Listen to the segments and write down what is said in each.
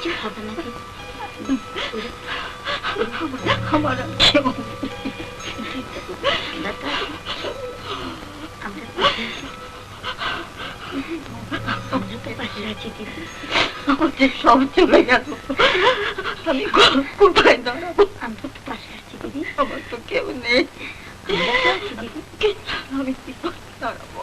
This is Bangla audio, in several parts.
কিছু হবে না। আমার আমাদের সব চলে গেল, আমি কোথায় দাঁড়াবো? আমি তো পাশে আছি দিদি। আমার তো কেউ নেই, আমরা তো আছি দিদি। আমি কি দাঁড়াবো?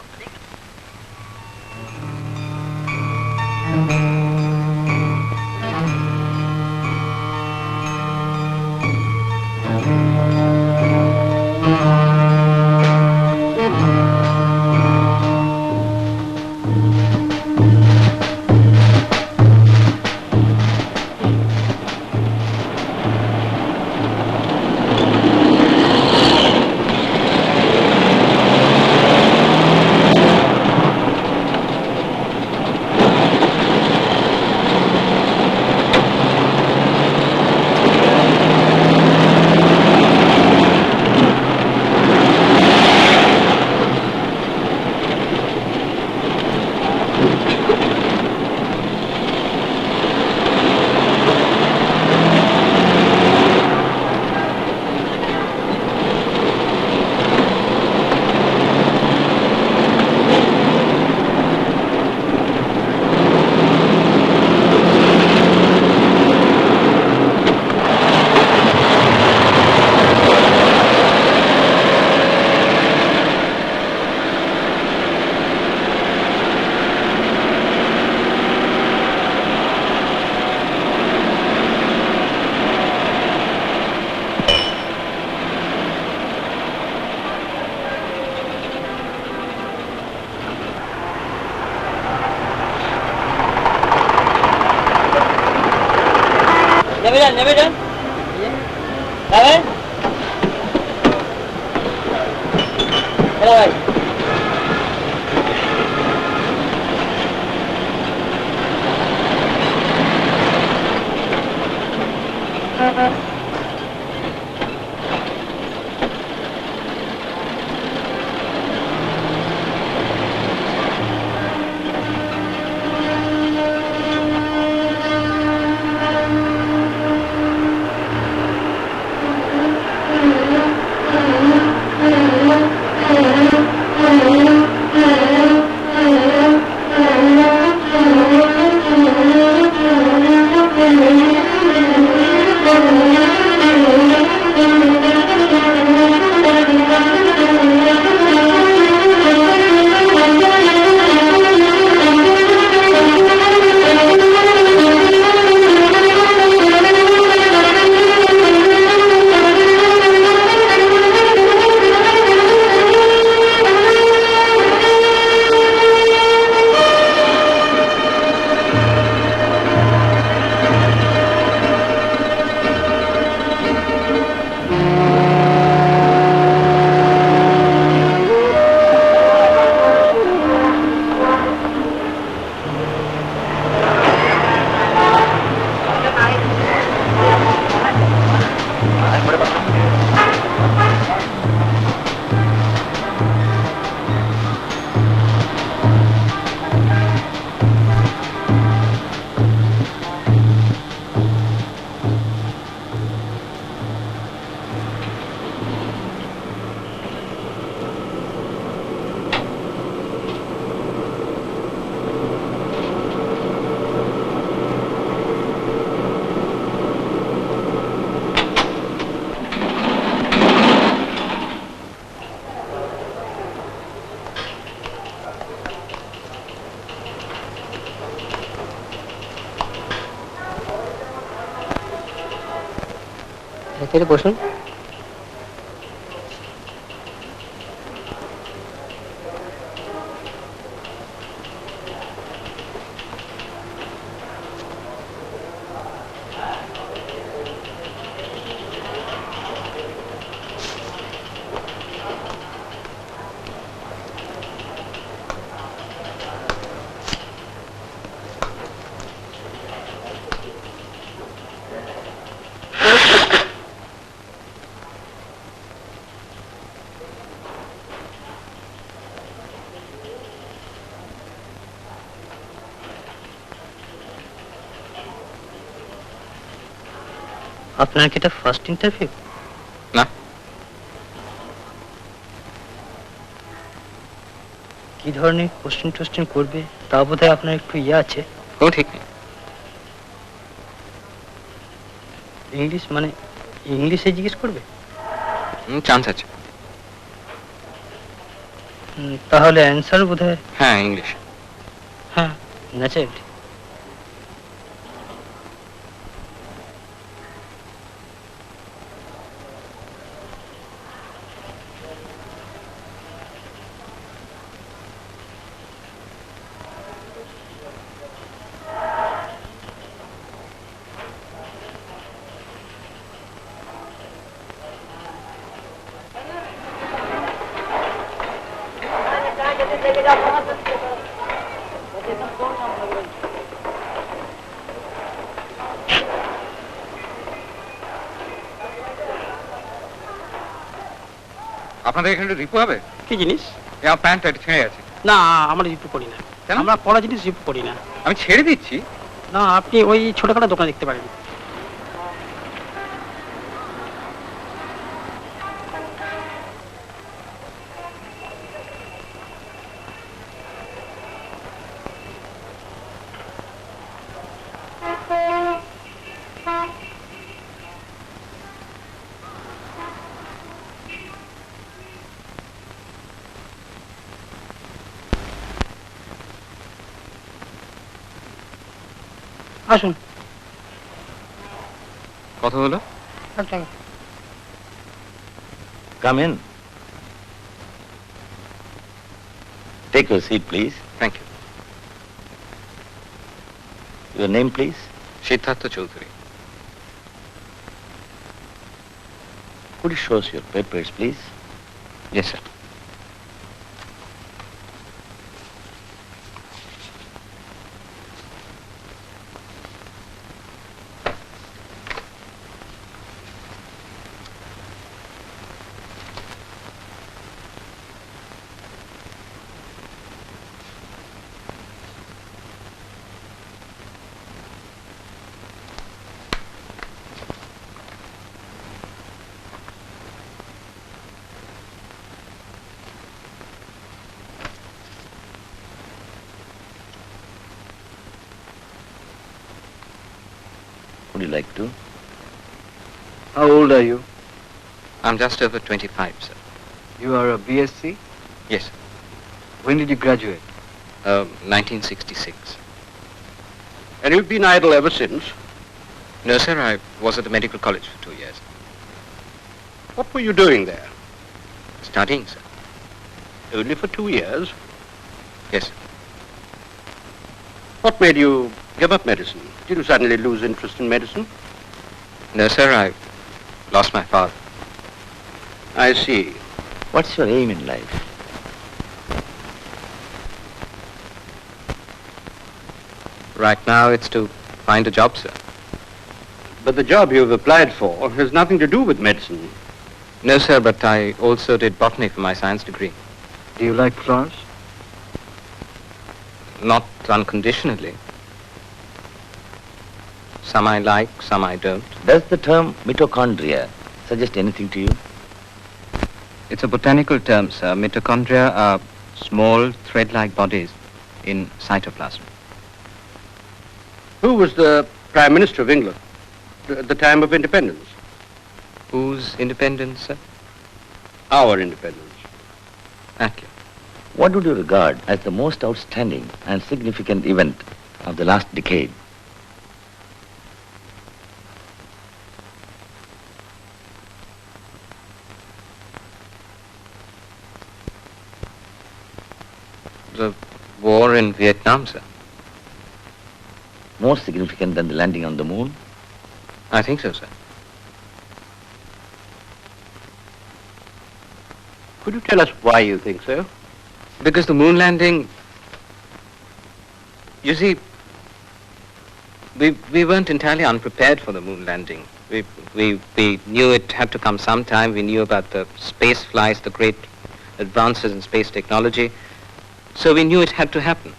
নেমে যান। ভাই ভেতরে বসুন। আপনার কি এটা ফার্স্ট ইন্টারভিউ? না। কি ধরনের কোশ্চেন টোশ্চেন করবে তা বোধহয় আপনার একটু ইয়ে আছে। কোনো ঠিক নেই। ইংলিশ মানে ইংলিশে জিজ্ঞেস করবে? চান্স আছে। তাহলে অ্যান্সার বোধহয় হ্যাঁ, ইংলিশ। হ্যাঁ, ন্যাচারালি। আপনাদের এখানে রিপো হবে? কি জিনিস? আমার প্যান্ট এটা ছেড়ে আছে। না, আমরা রিপু করি না। কেন? আমরা পড়া জিনিস রিপু করি না। আমি ছেড়ে দিচ্ছি। না, আপনি ওই ছোটখাটো দোকান দেখতে পারেন। আসুন। কথা হলো? Come in. Take your seat, please. Thank you. Your name, please. Siddhartha Chowdhury. Could you show us your papers, please? Yes sir. Would you like to? How old are you? I'm just over 25, sir. You are a BSc? Yes, When did you graduate? 1966. And you've been idle ever since? No, sir, I was at the medical college for 2 years. What were you doing there? Studying, sir. Only for 2 years? Yes, sir. What made you give up medicine? Did you suddenly lose interest in medicine? No, sir, I lost my father. I see. What's your aim in life? Right now, it's to find a job, sir. But the job you've applied for has nothing to do with medicine. No, sir, but I also did botany for my science degree. Do you like flowers? Not unconditionally. Some I like, some I don't. Does the term mitochondria suggest anything to you? It's a botanical term, sir. Mitochondria are small, thread-like bodies in cytoplasm. Who was the Prime Minister of England at the time of independence? Whose independence, sir? Our independence. Attlee. What would you regard as the most outstanding and significant event of the last decade? The war in Vietnam, sir. More significant than the landing on the moon? I think so, sir. Could you tell us why you think so? Because the moon landing, you see, we weren't entirely unprepared for the moon landing. We knew it had to come sometime. We knew about the space flights, the great advances in space technology. So we knew it had to happen.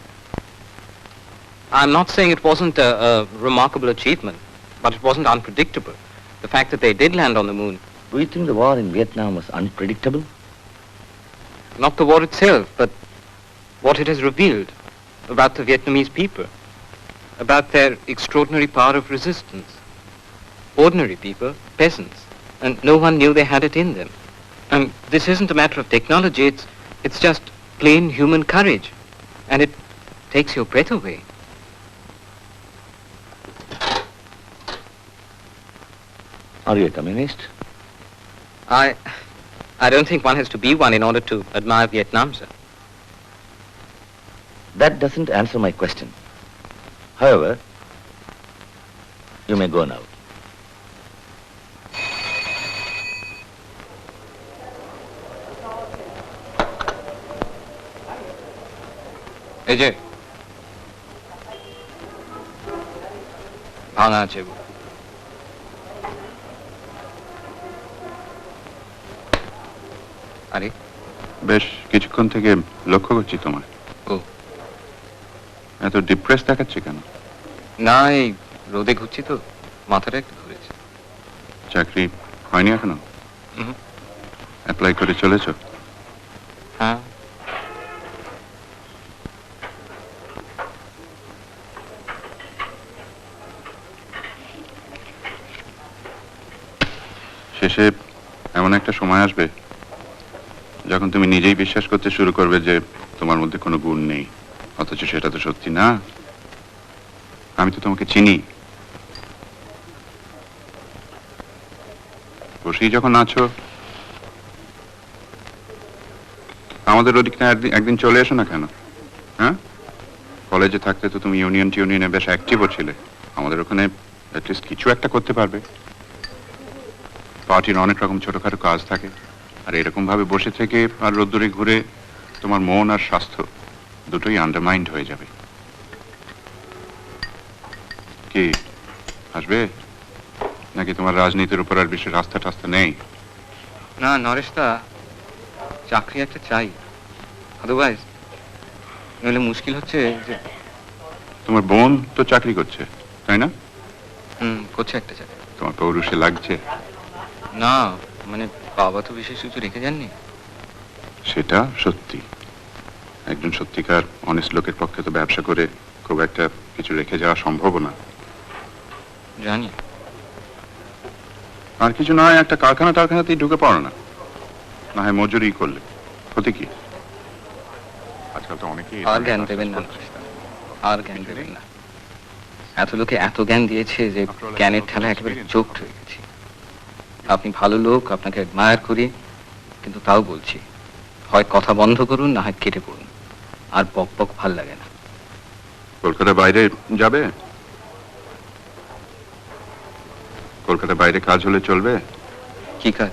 I'm not saying it wasn't a remarkable achievement, but it wasn't unpredictable. The fact that they did land on the moon, Do you think the war in Vietnam was unpredictable? not the war itself, but what it has revealed about the Vietnamese people, about their extraordinary power of resistance. Ordinary people, peasants, and no one knew they had it in them. And this isn't a matter of technology, it's just plain human courage. And it takes your breath away. Are you a communist? I don't think one has to be one in order to admire Vietnam, sir. That doesn't answer my question. However, you may go now. এই যে ভাঙা আছে গো। আরে বেশ কিছুক্ষণ থেকে লক্ষ্য করছি তোমায়। ও। এত ডিপ্রেস দেখাচ্ছে কেন? না, এই রোদে ঘুরছি তো, মাথাটা একটু ধরেছে। চাকরি হয়নি এখনো? হুম। অ্যাপ্লাই করে চলেছো? হ্যাঁ। শেষে এমন একটা সময় আসবে যখন তুমি নিজেই বিশ্বাস করতে শুরু করবে যে তোমার মধ্যে কোনো গুণ নেই, অথচ সেটা তো সত্যি না। আমি তো তোমাকে চিনি। বসেই যখন আছো, আমাদের ওদিকটা একদিন চলে এসো না কেন? হ্যাঁ, কলেজে থাকতে তো তুমি ইউনিয়নে বেশ অ্যাক্টিভও ছিলে। আমাদের ওখানে অ্যাটলিস্ট কিছু একটা করতে পারবে। পার্টির অনেক রকম ছোটখাটো কাজ থাকে, আর এরকম ভাবে বসে থেকে আর রোদ্দুরে ঘুরে তোমার মন আর স্বাস্থ্য দুটোই আন্ডারমাইন্ড হয়ে যাবে। কি আসবে নাকি তোমার রাজনীতির উপর আর বিশেষ আস্থা টাস্থা নেই? না নরেশদা, চাকরি একটা চাই, আদারওয়াইজ নইলে মুশকিল হচ্ছে যে। তোমার বোন তো চাকরি করছে, তাই না? করছে একটা চাকরি। তোমার পৌরুষে লাগছে? না, মানে বাবা তো বিশেষ কিছু রেখে যাননি। সেটা সত্যি। একজন সত্যিকার অনেস্ট লোকের পক্ষে তো ব্যবসা করে খুব একটা কিছু রেখে যাওয়া সম্ভব না। জানি। আর কিছু না হয় একটা কারখানাতেই ঢুকে পড়ো না, না হয় মজুরি করলে ক্ষতি কি? আজকাল তো অনেকেই। আর জ্ঞান দেবেন না, আর জ্ঞান দেবেন না। এত লোকে এত জ্ঞান দিয়েছে যে জ্ঞানের ঠেলা একেবারে চোখ হয়ে গেছে। আপনি ভালো লোক, আপনাকে অ্যাডমায়ার করি, কিন্তু তাও বলছি, হয় কথা বন্ধ করুন, না হয় কেটে পড়ুন। আর বক ভাল লাগে না। কলকাতার বাইরে যাবে? কলকাতার বাইরে কাজ হলে চলবে? কি কাজ?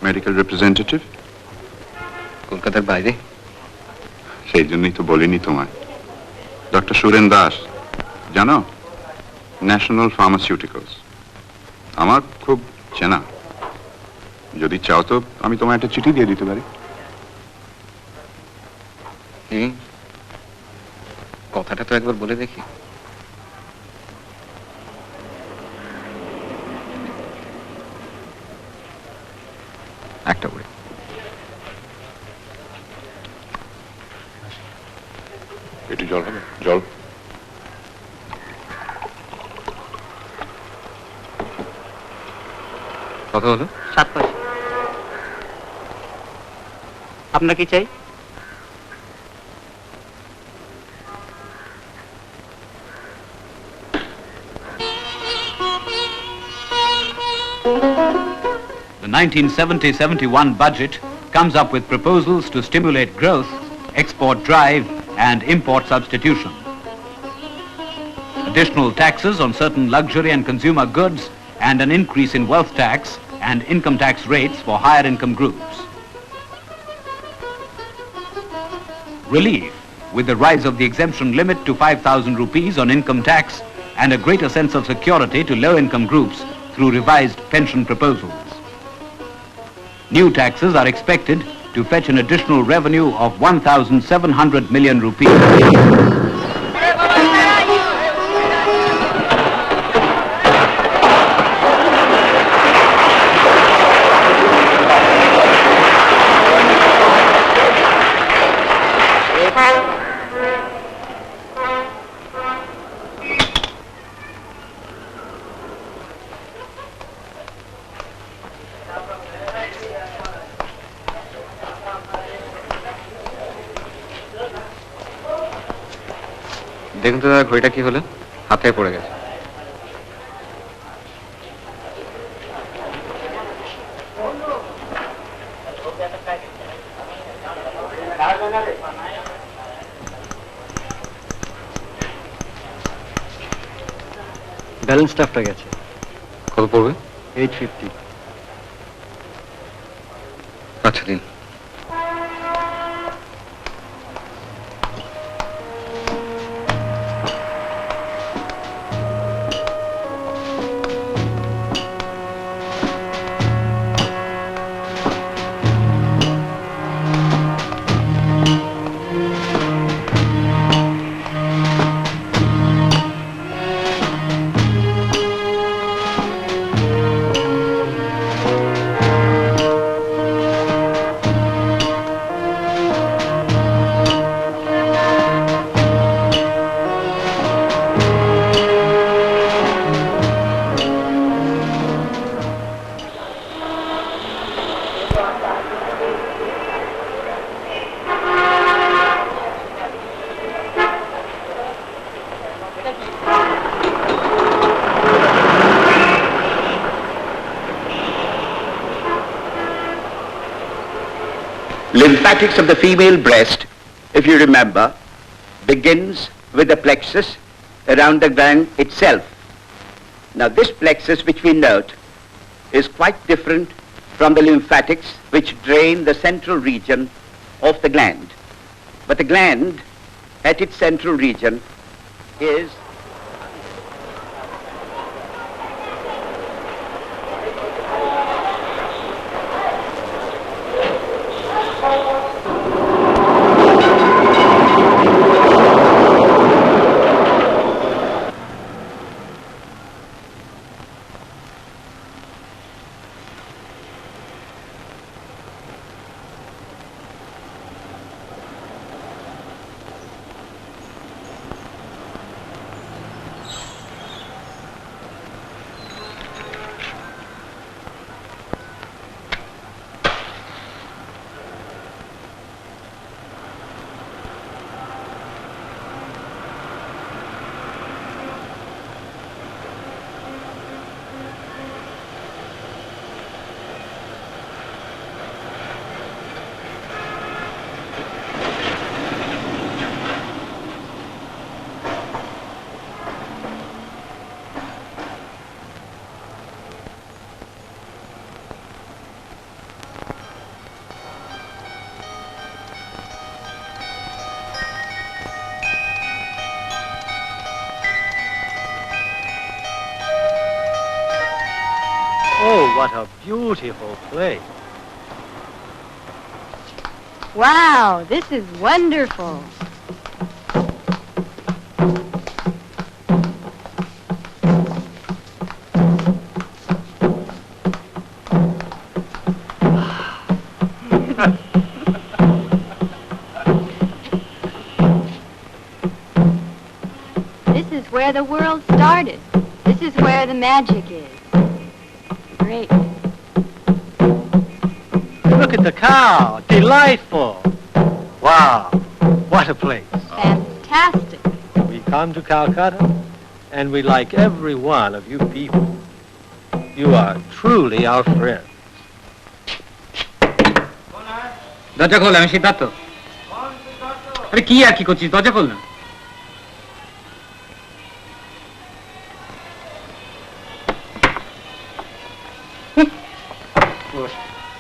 Medical representative. কলকাতার বাইরে? সেই জন্যই তো বলিনি তোমায়। ডক্টর সুরেন দাস জানো? National pharmaceuticals. আমার খুব চেনা। যদি চাও তো আমি তোমায় একটা চিঠি দিয়ে দিতে পারি। কথাটা তো একবার বলে দেখি। একটা করে। একটু জল হবে? জল। কত হলো? 7 পয়সা। আপনার কি চাই? The 1970-71 budget comes up with proposals to stimulate growth, export drive, and import substitution. Additional taxes on certain luxury and consumer goods, and an increase in wealth tax and income tax rates for higher income groups. Relief with the rise of the exemption limit to 5,000 rupees on income tax and a greater sense of security to low-income groups through revised pension proposals. New taxes are expected to fetch an additional revenue of 1,700 million rupees. দেখুন তো দাদা ঘড়িটা কি হলো, হাত থেকে পড়ে গেছে। ব্যালেন্স স্টাফটা গেছে। কত পড়বে? 850। আচ্ছা দিন। Lymphatics of the female breast, if you remember, begins with the plexus around the gland itself. Now this plexus which we note is quite different from the lymphatics which drain the central region of the gland. But the gland at its central region is Oh, what a beautiful place. Wow, this is wonderful. This is where the world started. This is where the magic is. Great. Look at the cow. Delightful. Wow, what a place. Fantastic. We come to Calcutta, and we like every one of you people. You are truly our friends. দরজা খোল, আমি সিদ্ধার্থ। আরে কি আর কি করছিস, দরজা খোল না।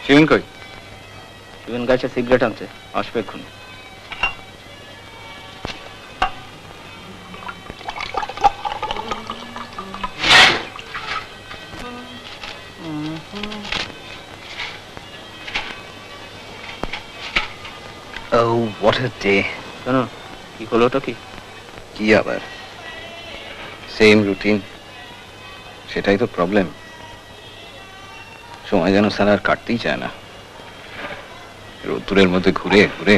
শিবেন কই? শিবেন গাছে সিগারেট আনছে, আসবে এক্ষুনি। Oh, what a day. কেন কি হলোটা কি? কি আবার সেম রুটিন, সেটাই তো প্রবলেম। সময় যেন স্যার আর কাটতেই চায় না, রোদ্দুরের মধ্যে ঘুরে ঘুরে।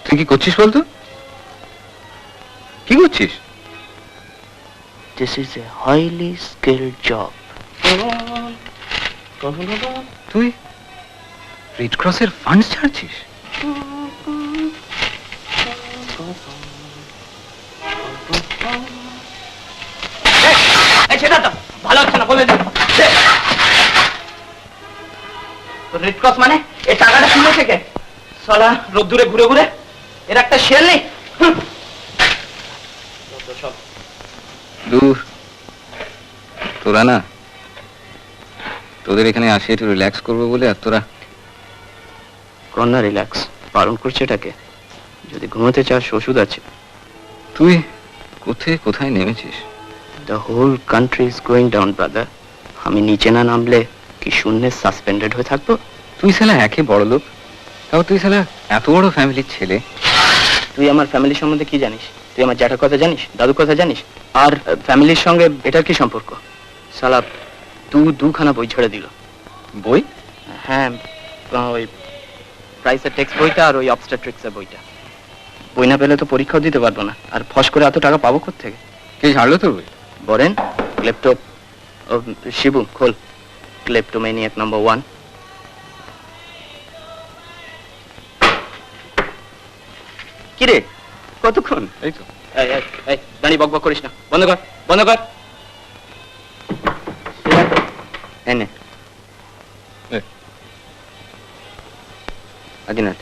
তুই কি করছিস বলতো? কি করছিস? This is a highly skilled job. তুই রেড ক্রসের ফান্ড ছাড়ছিস? সেটা তো ভালো হচ্ছে না, বলে দিন। রেড ক্রস মানে এই টাকাটা তুলে থেকে সালা রোদ্দুরে ঘুরে ঘুরে এর একটা শেল নেই। দূর, তোরা না, তোদের এখানে আসে একটু রিল্যাক্স করবো বলে, আর তোরা কন্যা রিল্যাক্স, বারণ করছে এটাকে। যদি ঘুমোতে চাস ওষুধ আছে। তুই কোথায় নেমেছিস? The whole country is going down brother. আমি নিচে না নামলে কি শূন্যে সাসপেন্ডেড হয়ে থাকবো? তুই শালা একে বড় লোক, তাও তুই শালা এত বড় ফ্যামিলির ছেলে। তুই আমার ফ্যামিলি সম্বন্ধে কি জানিস? তুই আমার জ্যাঠার কথা জানিস, দাদুর কথা জানিস? আর ফ্যামিলির সঙ্গে এটার কি সম্পর্ক? সালা দুখানা বই ছেড়ে দিল। বই? হ্যাঁ, ওই প্রাইসের টেক্সট বইটা আর ওই অবস্টেট্রিক্সের বইটা। বই না পেলে তো পরীক্ষাও দিতে পারবো না, আর ফস করে এত টাকা পাবো কোত্থেকে? কে ছাড়লো তোর বই? বলেন ক্লেপ্টো। শিবু খোল, ক্লেপ্টোম্যানিয়াক নাম্বার 1। কিরে কতক্ষণ? এই তো। দাঁড়িয়ে বক বক করিস না, বন্ধ কর বন্ধ কর। এনে আজিনাট।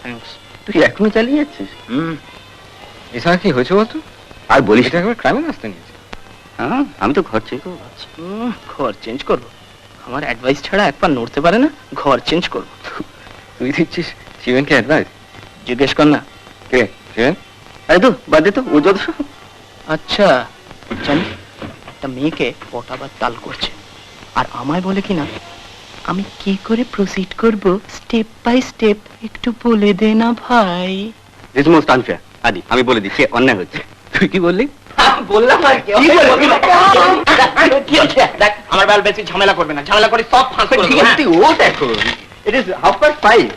থ্যাঙ্কস। তুই এখনো চালিয়ে যাচ্ছিস? এছাড়া কি হয়েছে বলতো? আর বলিস এটা একবার ক্রাইমের রাস্তা নিয়েছে। হ্যাঁ, আমি তো ঘর চেঞ্জ করবো ভাবছি। ঘর চেঞ্জ করবো? আমার অ্যাডভাইস ছাড়া এক পা নড়তে পারে না, ঘর চেঞ্জ করবো। তুই দিচ্ছিস শিবেনকে অ্যাডভাইস? জিজ্ঞেস কর না। কে শিবেন? আরে তো বাদ দে তো, ও যত। আচ্ছা জানিস, একটা মেয়েকে পটাবার তাল করছে, আর আমায় বলে কিনা আমি কি করে প্রসিড করব স্টেপ বাই স্টেপ একটু বলে দে না ভাই। This most unfair. আদি আমি বলে দিচ্ছি অন্যায় হচ্ছে। তুই কি বললি? বললাম আর কি কি হচ্ছে? দেখ আমার বেল বেশি ঝামেলা করবে না, ঝামেলা করে সব ফাঁস করে দেবো। তুই ওঠ এখন। It is 5:30।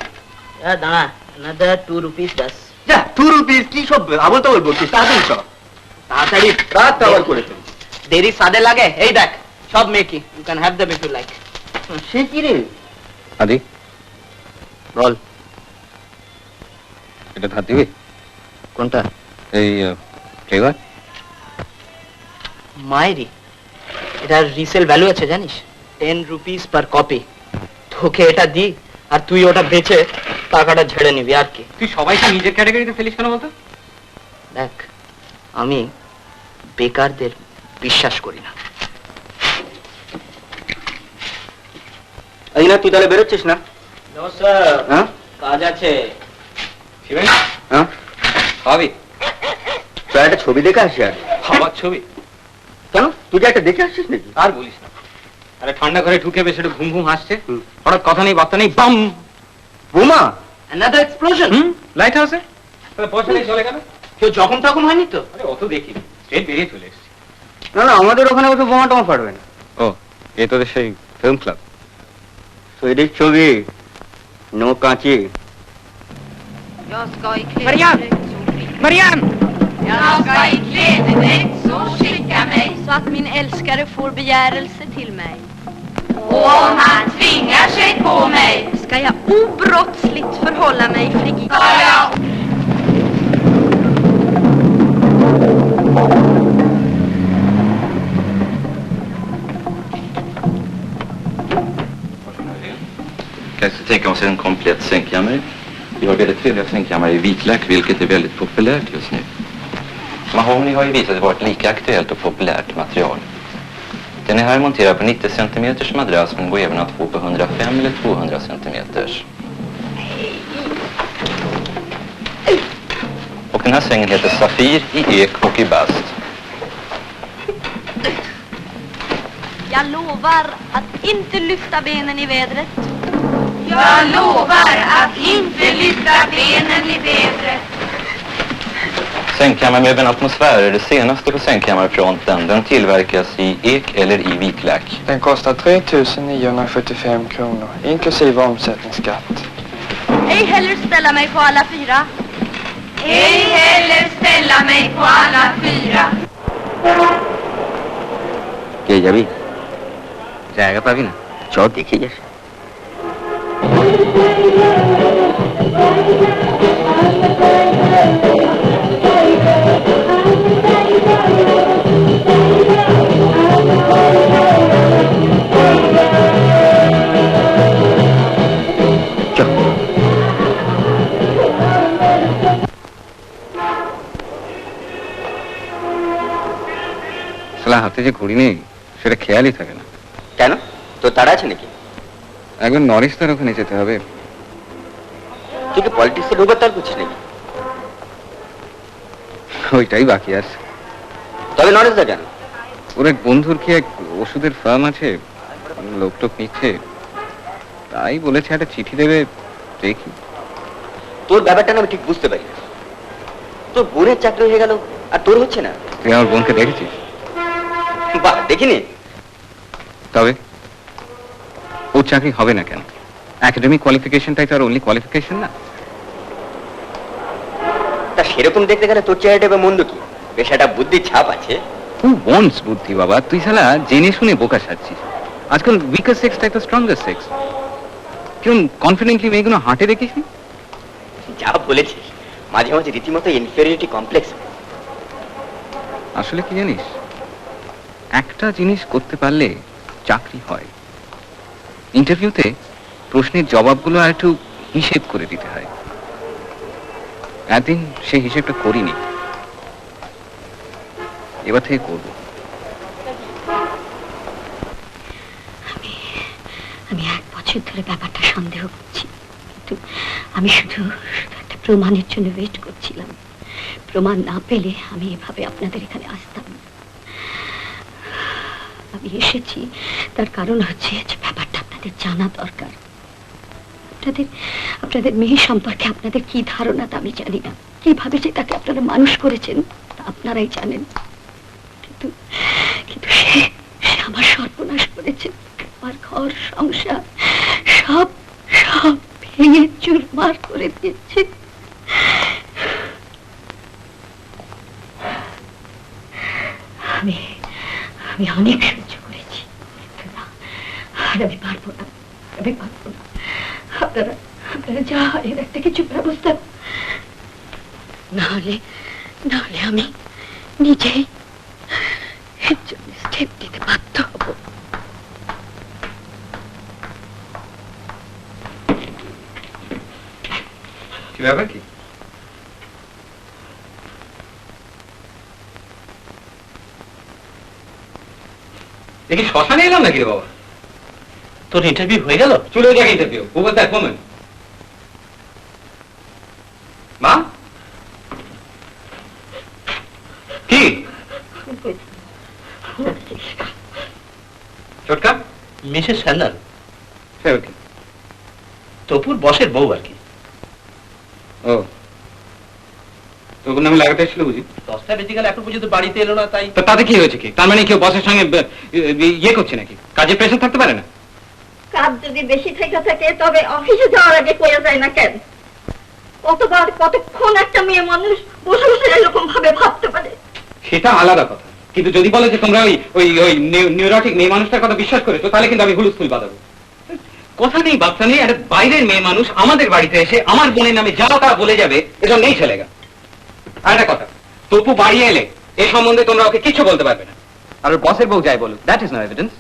দাঁড়া, another 2 rupees das। যা 2 রুপিস কি সব আবল তাবল বলছিস? তাড়াতাড়ি সব তাড়াতাড়ি রাত আবার করেছে। দেরি সাদে লাগে। এই দেখ সব মেকি, you can have them if you like. সে কি রে? আদি বল। এটা ধার দিবি? কোনটা? এই ফ্লেভার। মায়েরি, এটার রিসেল ভ্যালু আছে জানিস? 10 rupees per copy। তোকে এটা দি আর তুই ওটা বেচে টাকাটা ঝেড়ে নিবি আর কি। তুই সবাইকে নিজের ক্যাটাগরিতে ফেলিস কেন বলতো? দেখ আমি বেকারদের বিশ্বাস করি না। এই না, তুই তাহলে বেরোচ্ছিস না? হ্যাঁ, কাজ আছে। শিবেন হ্যাঁ, হবি তুই একটা ছবি দেখে আসি। আর আমার ছবি? কেন, তুই কি একটা দেখে আসছিস নাকি? আর বলিস না, আরে ঠান্ডা ঘরে ঢুকে বেশ একটু ঘুম ঘুম আসছে, হঠাৎ কথা নেই বার্তা নেই, বাম বোমা। Another explosion। লাইট হাউসে পয়সা নেই চলে গেল। কেউ যখন তখন হয়নি তো? আরে অত দেখিনি, স্ট্রেট বেরিয়ে চলে এসেছি। না না, আমাদের ওখানে অত বোমা টোমা ফাটবে না। ও, এ তোদের সেই ফিল্ম ক্লাব? সুইডিশ ছবি, নো কাঁচি। Jag ska i klädedräkt Marianne! Jag ska i klädedräkt, så skicka mig så att min älskare får begärelse till mig. Och om han tvingar sig på mig ska jag obrottsligt förhålla mig frigid. Kanske tänka oss en komplett sängkammare. Vi har väldigt trevliga sängkammare i vitlök, vilket är väldigt populärt just nu. Mahogny har ju visat sig vara ett lika aktuellt och populärt material. Den är här monterad på 90 cm madrass, men går även att få på 105 eller 200 cm. Och den här sängen heter Safir i ek och i bast. Jag lovar att inte lyfta benen i vädret. Jag lovar att inte lyfta benen i vädret. Sängkammarmöbeln Atmosfär är det senaste på sängkammarfronten. Den tillverkas i ek eller i vitlök. Den kostar 3 975 kronor, inklusive omsättningsskatt. Ej heller ställa mig på alla fyra. Ej heller ställa mig på alla fyra. কে যাবি? জায়গা পাবি না? চ দেখে যাস। শালা হাতে যে ঘড়ি নেই সেটা খেয়ালই থাকে না। কেন, তোর তাড়া আছে নাকি? একবার নরিস তার ওখানে যেতে হবে। তুই কি পলিটিক্সে ঢোকার তার করছিস নাকি? ওইটাই বাকি আছে। তবে নরেশ দা কেন? ওর এক বন্ধুর কি এক ওষুধের ফার্ম আছে, লোকটোক নিচ্ছে, তাই বলেছে একটা চিঠি দেবে, দেখি। তোর ব্যাপারটা না আমি ঠিক বুঝতে পারি না। তোর বোনের চাকরি হয়ে গেল আর তোর হচ্ছে না। তুই আমার বোনকে দেখেছিস? বাহ, দেখিনি। তবে ওর চাকরি হবে না কেন? একাডেমিক কোয়ালিফিকেশনটাই তো আর অনলি কোয়ালিফিকেশন না। তা সেরকম দেখতে গেলে তোর চেহারাটা এবার মন্দ কি? বেশ একটা বুদ্ধির ছাপ আছে। হু ওয়ান্টস বুদ্ধি বাবা? তুই শালা জেনে শুনে বোকা সাজছিস। আজকাল উইকার সেক্সটাই তো স্ট্রঙ্গার সেক্স। কিরম কনফিডেন্টলি মেয়েগুলো হাঁটে দেখিস নি? যা বলেছিস, মাঝে মাঝে রীতিমতো ইনফেরিয়রিটি কমপ্লেক্স। আসলে কি জানিস, একটা জিনিস করতে পারলে চাকরি হয়। ইন্টারভিউতে প্রশ্নের জবাবগুলো আর একটু হিসেব করে দিতে হয়। একদিন সেই হিসেবটা করিনি, এবার থেকে করবো। আমি 1 বছর ধরে ব্যাপারটা সন্দেহ করছি, কিন্তু আমি শুধু একটা প্রমাণের জন্য ওয়েট করছিলাম। প্রমাণ না পেলে আমি এভাবে আপনাদের এখানে আসতাম না। আমি এসেছি তার কারণ হচ্ছে যে ব্যাপারটা আপনাদের জানা দরকার। আপনাদের মেয়ে সম্পর্কে আপনাদের কি ধারণা তা আমি জানি না। কিভাবে যে তাকে আপনারা মানুষ করেছেন তা আপনারাই জানেন, কিন্তু সে আমার সর্বনাশ করেছে। আমার ঘর সংসার সব ভেঙে চুরমার করে দিয়েছে। আমি অনেক সহ্য করেছি, আর আমি পারবো না। আপনারা যা হয় এর একটা কিছু ব্যবস্থা, নাহলে আমি নিজেই স্টেপ দিতে বাধ্য হব। কি ব্যাপার কি? দেখি শ্মশানে এলাম নাকি রে বাবা? তোর ইন্টারভিউ হয়ে গেল? চলে যাক interview. Who was that woman? মা? কি? ছোটকা? মিসেস স্যান্ডাল, সে কি? তপুর বসের বউ আর কি। ও, তপুর নামে লাগাতে এসেছিল বুঝি? 10টা বেজে গেল, এখন পর্যন্ত বাড়িতে এলো না। তাই তাতে কি হয়েছে কি? তার মানে কেউ বসের সঙ্গে ইয়ে করছে নাকি? কাজে প্রেশার থাকতে পারে না? কাজ যদি বেশি থেকে থাকে তবে অফিসে যাওয়ার আগে কইয়া যায় না কেন? কতক্ষণ একটা মেয়ে মানুষ বসে বসে এরকম ভাবে ভাবতে পারে? সেটা আলাদা কথা, কিন্তু যদি বলে যে তোমরা ওই নিউরোটিক মেয়ে মানুষটার কথা বিশ্বাস করেছো, তাহলে কিন্তু আমি হুলুস্থুল বাঁধাবো। কথা নেই বাচ্চা নেই, একটা বাইরের মেয়ে মানুষ আমাদের বাড়িতে এসে আমার বোনের নামে যা তা বলে যাবে, এসব নেই ছেলেগা। আর একটা কথা, তপু বাড়ি এলে এ সম্বন্ধে তোমরা ওকে কিছু বলতে পারবে না। আর ওর বসের বউ যাই বলুক, দ্যাট ইজ নো এভিডেন্স।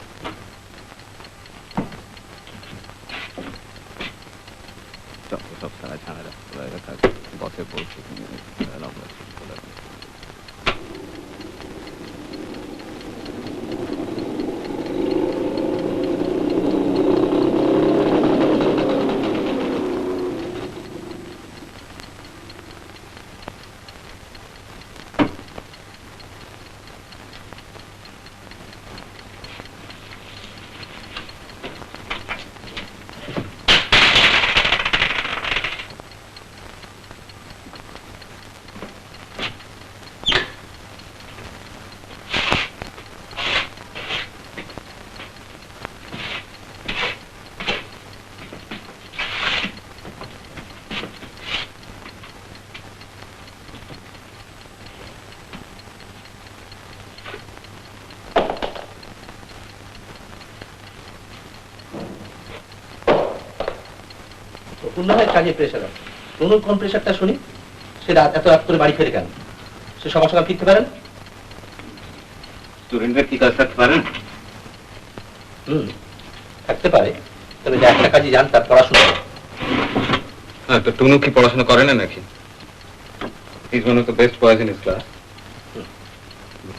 সব সারা ঝামেলা বসের বউ পূর্ণ হয় কাজে প্রেশার আছে। তনুর কোন প্রেশারটা শুনি? সে এত রাত করে বাড়ি ফেরে কেন? সে সকাল সকাল ফিরতে পারেন? স্টুডেন্টরা কি কাজ থাকতে পারেন? থাকতে পারে, তবে যে একটা কাজে যান তার পড়াশোনা। হ্যাঁ, তো টুনু কি পড়াশোনা করে না নাকি? He is one of the best boys in his class.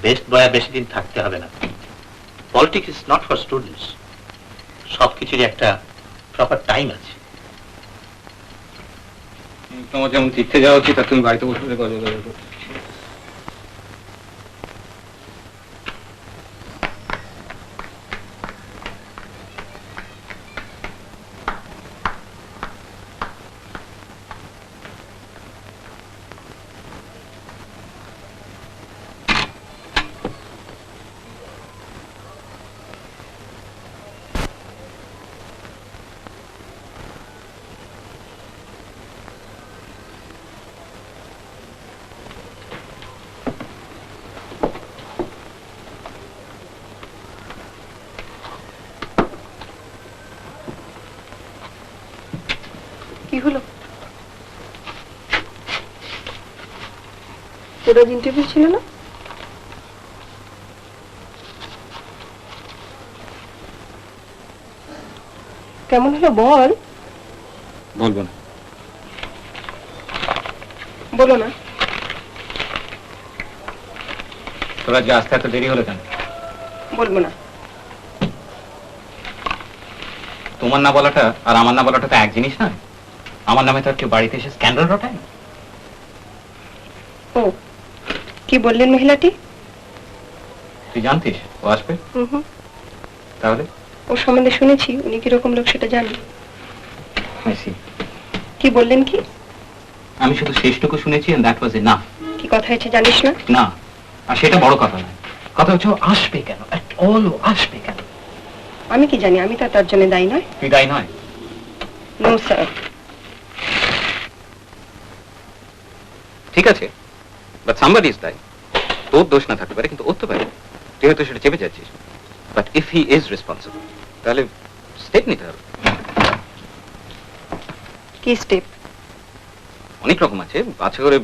Best boy বেশি দিন থাকতে হবে না। Politics is not for students. সবকিছুরই একটা প্রপার টাইম আছে। তোমার যেমন তীর্থে যাওয়া উচিত, আর তুমি বাড়িতে বসে বসে গজল করো। কি হলো? তোর আজ ইন্টারভিউ ছিল না? কেমন হলো বল? বলবো না। বলো না। তোরা যে আসতে এত দেরি হলো কেন? বলবো না। তোমার না বলাটা আর আমার না বলাটা তো এক জিনিস নয়। আমার নামে তো আর কেউ বাড়িতে এসে স্ক্যান্ডাল রটায়। ও, কি বললেন মহিলাটি? তুই জানতিস ও আসবে? তাহলে ওর সম্বন্ধে শুনেছি, উনি কিরকম লোক সেটা জানি। কি বললেন কি? আমি শুধু শেষটুকু শুনেছি, and that was enough. কি কথা হয়েছে জানিস না? না, আর সেটা বড় কথা নয়। কথা হচ্ছে ও আসবে কেন, at all ও আসবে কেন? আমি কি জানি? আমি তো তার জন্য দায়ী নয়। তুই দায়ী নয়? No sir. ঠিক আছে, বাট সামবডি ইজ দায়ী। তোর দোষ না থাকতে পারে, কিন্তু ওর তো পারে। তুই হয়তো সেটা চেপে যাচ্ছিস। But if he is responsible, তাহলে স্টেপ নিতে হবে। কি স্টেপ? অনেক রকম আছে। আচ্ছা করে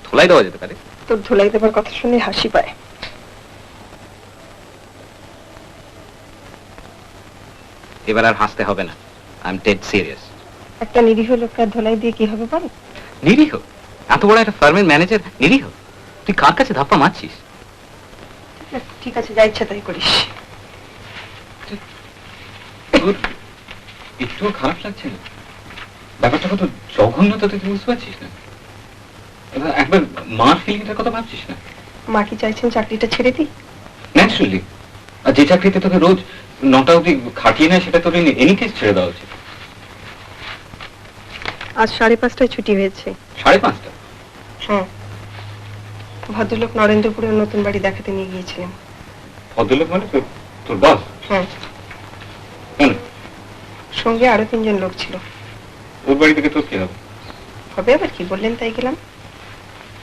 ধোলাই দেওয়া যেতে পারে। তোর ধুলাই দেবার কথা শুনে হাসি পায়। এবার আর হাসতে হবে না। I am dead serious. একটা নিরীহ লোককে ধুলাই দিয়ে কি হবে বল? নিরীহ? এত বড় একটা ফার্মের ম্যানেজার নিরীহ? তুই কার কাছে ধাপ্পা মারছিস? ঠিক আছে, যা ইচ্ছা তাই করিস। একটু খারাপ লাগছে না? ব্যাপারটা কত জঘন্য তো তুই বুঝতে পারছিস না? একবার মার ফিলিংটার কথা ভাবছিস না? মা কি চাইছেন চাকরিটা ছেড়ে দিই? ন্যাচুরালি। আর যে চাকরিতে তোকে রোজ 9টা অবধি খাটিয়ে নেয়, সেটা তোর এনি কেস ছেড়ে দেওয়া উচিত। আজ 5:30টায় ছুটি হয়েছে। 5:30? হ্যাঁ, ভদ্রলোক নরেন্দ্রপুরের নতুন বাড়ি দেখাতে নিয়ে গিয়েছিলেন। ভদ্রলোক মানে তোর বস? হ্যাঁ। সঙ্গে আরো 3 জন লোক ছিল। ওর বাড়ি থেকে তোর কি হবে? হবে আবার কি, বললেন তাই গেলাম।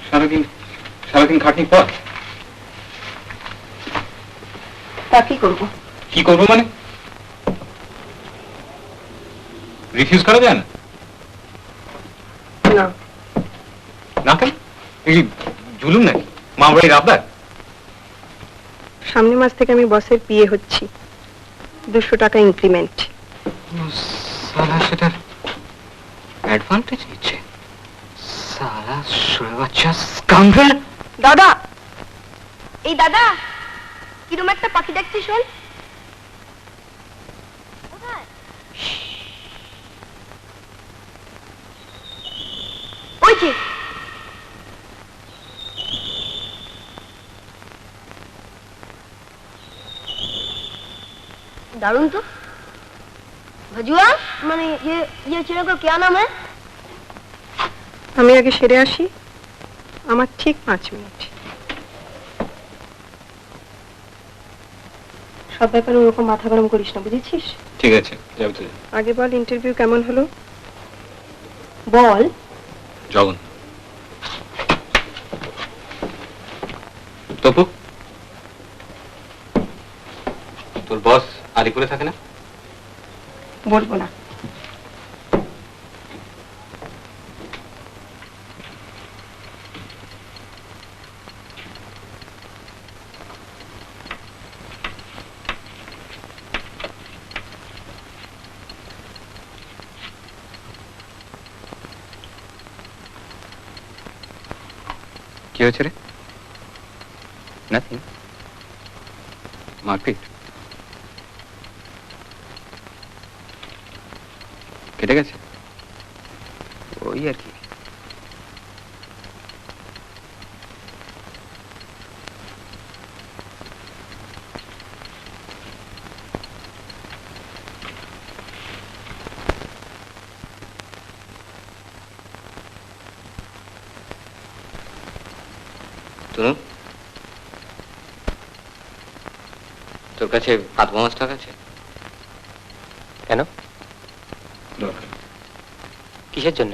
সারাদিন খাটনি পর তা কি করবো? কি করবো মানে? রিফিউজ করা যায় না? না। না কেন? এই জুলুম নাকি? মা বাড়ির আবদার? সামনের মাস থেকে আমি বসের পিএ হচ্ছি। 200 টাকা ইনক্রিমেন্ট। সালা সেটার অ্যাডভান্টেজ নিচ্ছে। সালা শোয়াচ্ছা স্কাউন্ডার। দাদা, এই দাদা, কিরম একটা পাখি দেখছি শোন। ওই যে दारुण तो भजुआ माने ये चिड़िया का क्या नाम है? আমি আগে সেরে আসি, আমার ঠিক 5 মিনিট। সব ব্যাপারে ওরকম মাথা গরম করিস না, বুঝেছিস? ঠিক আছে, যাও তুই। আগে বল ইন্টারভিউ কেমন হলো? বল। জগন। তপু, তোর বস আলিপুরে থাকে না? বলবো না। হয়েছে রে? নাথিং। মারপিট? কেটে গেছে? ওই আর কি। তনু, তোর কাছে হাত বোমাস টাকা আছে? কেন? দরকার। কিসের জন্য?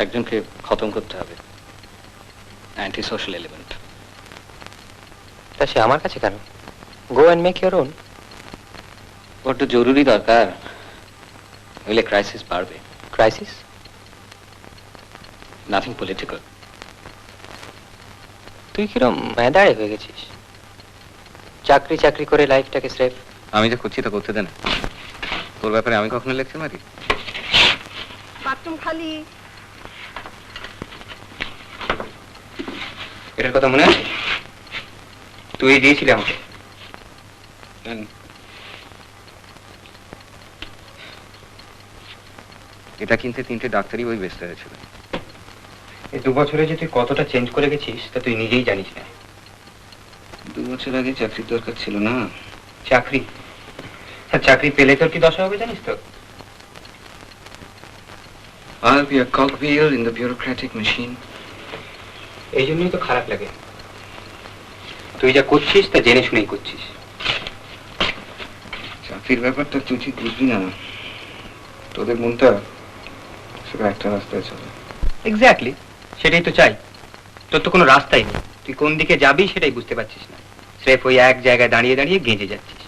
একজনকে খতম করতে হবে, অ্যান্টি সোশ্যাল এলিমেন্ট। তা সে আমার কাছে কেন? Go and make your own. বড্ড জরুরি দরকার, নইলে ক্রাইসিস বাড়বে। ক্রাইসিস? Nothing political. তুই কিরম মেদাড়ে হয়ে গেছিস? চাকরি চাকরি করে লাইফটাকে স্রেফ। আমি যা করছি তা করতে দে না। তোর ব্যাপারে আমি কখনো লেকচার মারি? বাথরুম খালি। এটার কথা মনে আছে? তুই দিয়েছিলি আমাকে। এটা কিনতে 3টে ডাক্তারি বই বেচতে হয়েছিল। এই 2 বছরে যে তুই কতটা চেঞ্জ করে গেছিস তা তুই নিজেই জানিস না। 2 বছর আগে চাকরির দরকার ছিল না। চাকরি? চাকরি পেলে তোর কি দশা হবে জানিস তো? I'll be a cogwheel in the bureaucratic machine. এই জন্যই তো খারাপ লাগে। তুই যা করছিস তা জেনে শুনেই করছিস। চাকরির ব্যাপারটা তুই ঠিক বুঝবি না। তোদের মনটা শুধু একটা রাস্তায় চলে। এক্স্যাক্টলি, সেটাই তো চাই। তোর তো কোনো রাস্তাই নেই, তুই কোন দিকে যাবি সেটাই বুঝতে পারছিস না। স্রেফ ওই এক জায়গায় দাঁড়িয়ে দাঁড়িয়ে গেঁজে যাচ্ছিস।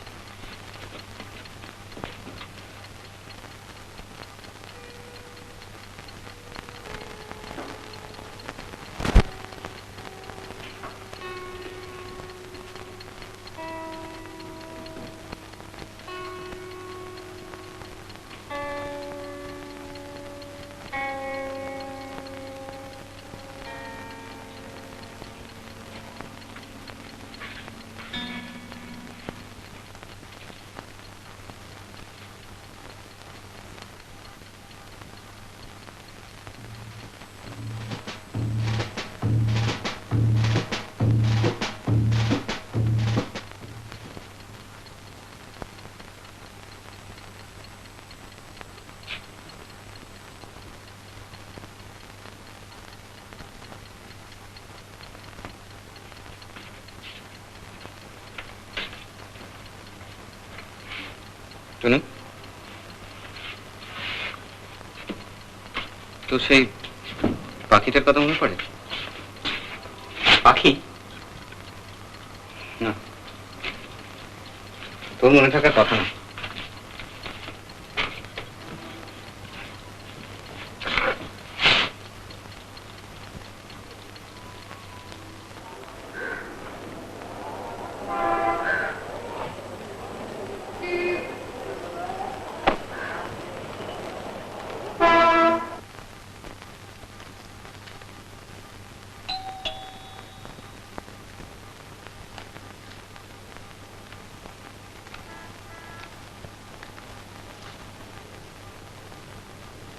টুনু, তো সেই পাখিটার কথা মনে পড়ে? পাখি? না, তোর মনে থাকার কথা না।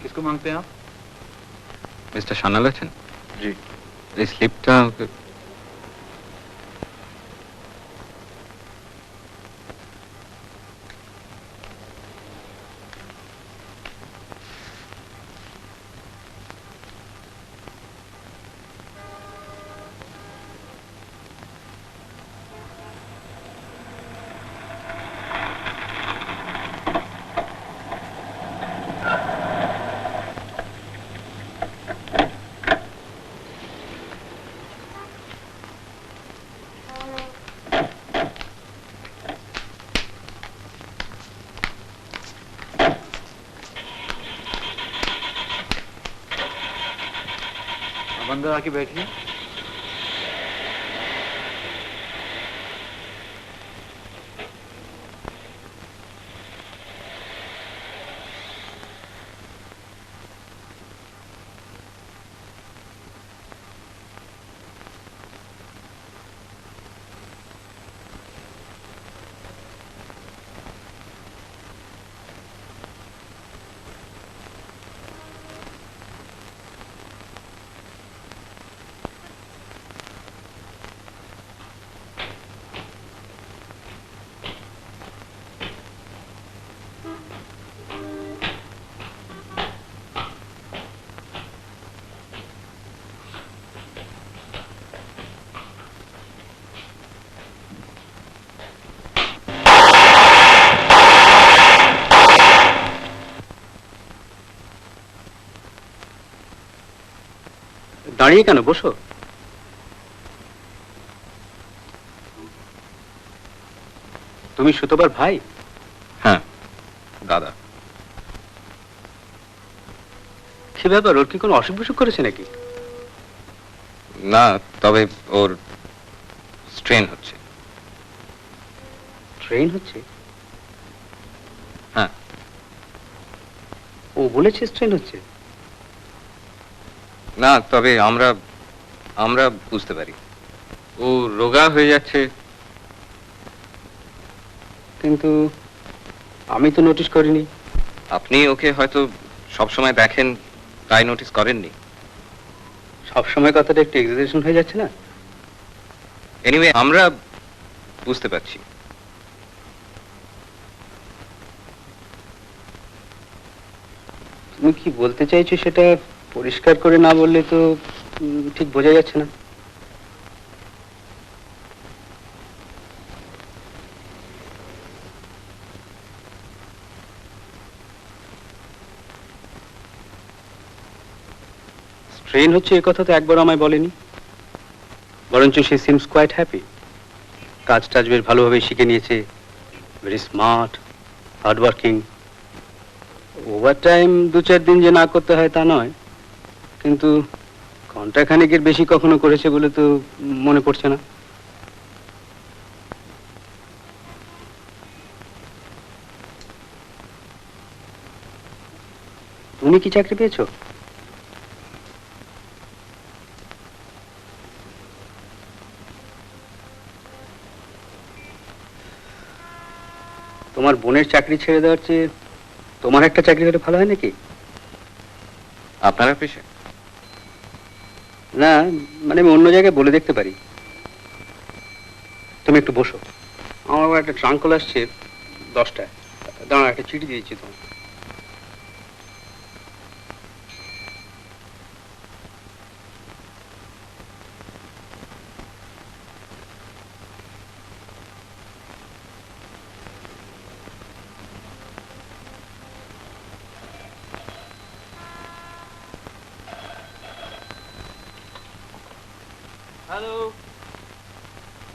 किसको मांगते हैं आप? मिस्टर शानाल আছেন? जी। এই স্লিপটা अंदर आके बैठिए। দাঁড়িয়ে কেন, বসো। তুমি সুতোবার ভাই? হ্যাঁ, দাদা। কি ব্যাপার, ওর কি কোনো অসুখ বিসুখ করেছে নাকি? না, তবে ওর স্ট্রেন হচ্ছে। ট্রেন হচ্ছে? হ্যাঁ। ও বলেছে স্ট্রেন হচ্ছে? না, তবে আমরা বুঝতে পারি ও রোগা হয়ে যাচ্ছে। কিন্তু আমি তো নোটিস করিনি। আপনি ওকে হয়তো সবসময় দেখেন, তাই নোটিস করেননি। সবসময় কথাটা একটু এক্সাজারেশন হয়ে যাচ্ছে না? এনিওয়ে, আমরা বুঝতে পারছি। তুমি কি বলতে চাইছো সেটা পরিষ্কার করে না বললে তো ঠিক বোঝা যাচ্ছে না। স্ট্রেন হচ্ছে এ কথা তো একবার আমায় বলেনি, বরঞ্চ সে সিমস কোয়াইট হ্যাপি। কাজ টাজ বেশ ভালোভাবে শিখে নিয়েছে, very smart, hard working. Over time 2-4 দিন যে না করতে হয় তা নয়, কিন্তু ঘন্টা খানেকের বেশি কখনো করেছে বলে তো মনে পড়ছে না। তুমি কি চাকরি পেয়েছো? তোমার বোনের চাকরি ছেড়ে দেওয়ার চেয়ে তোমার একটা চাকরি হলে ভালো হয় নাকি? আপনার অফিসে? না, মানে আমি অন্য জায়গায় বলে দেখতে পারি। তুমি একটু বসো, আমার আবার একটা ট্রাঙ্ক কল আসছে 10টায়। দাঁড়াও, একটা চিঠি দিয়েছি তোমার। হ্যালো,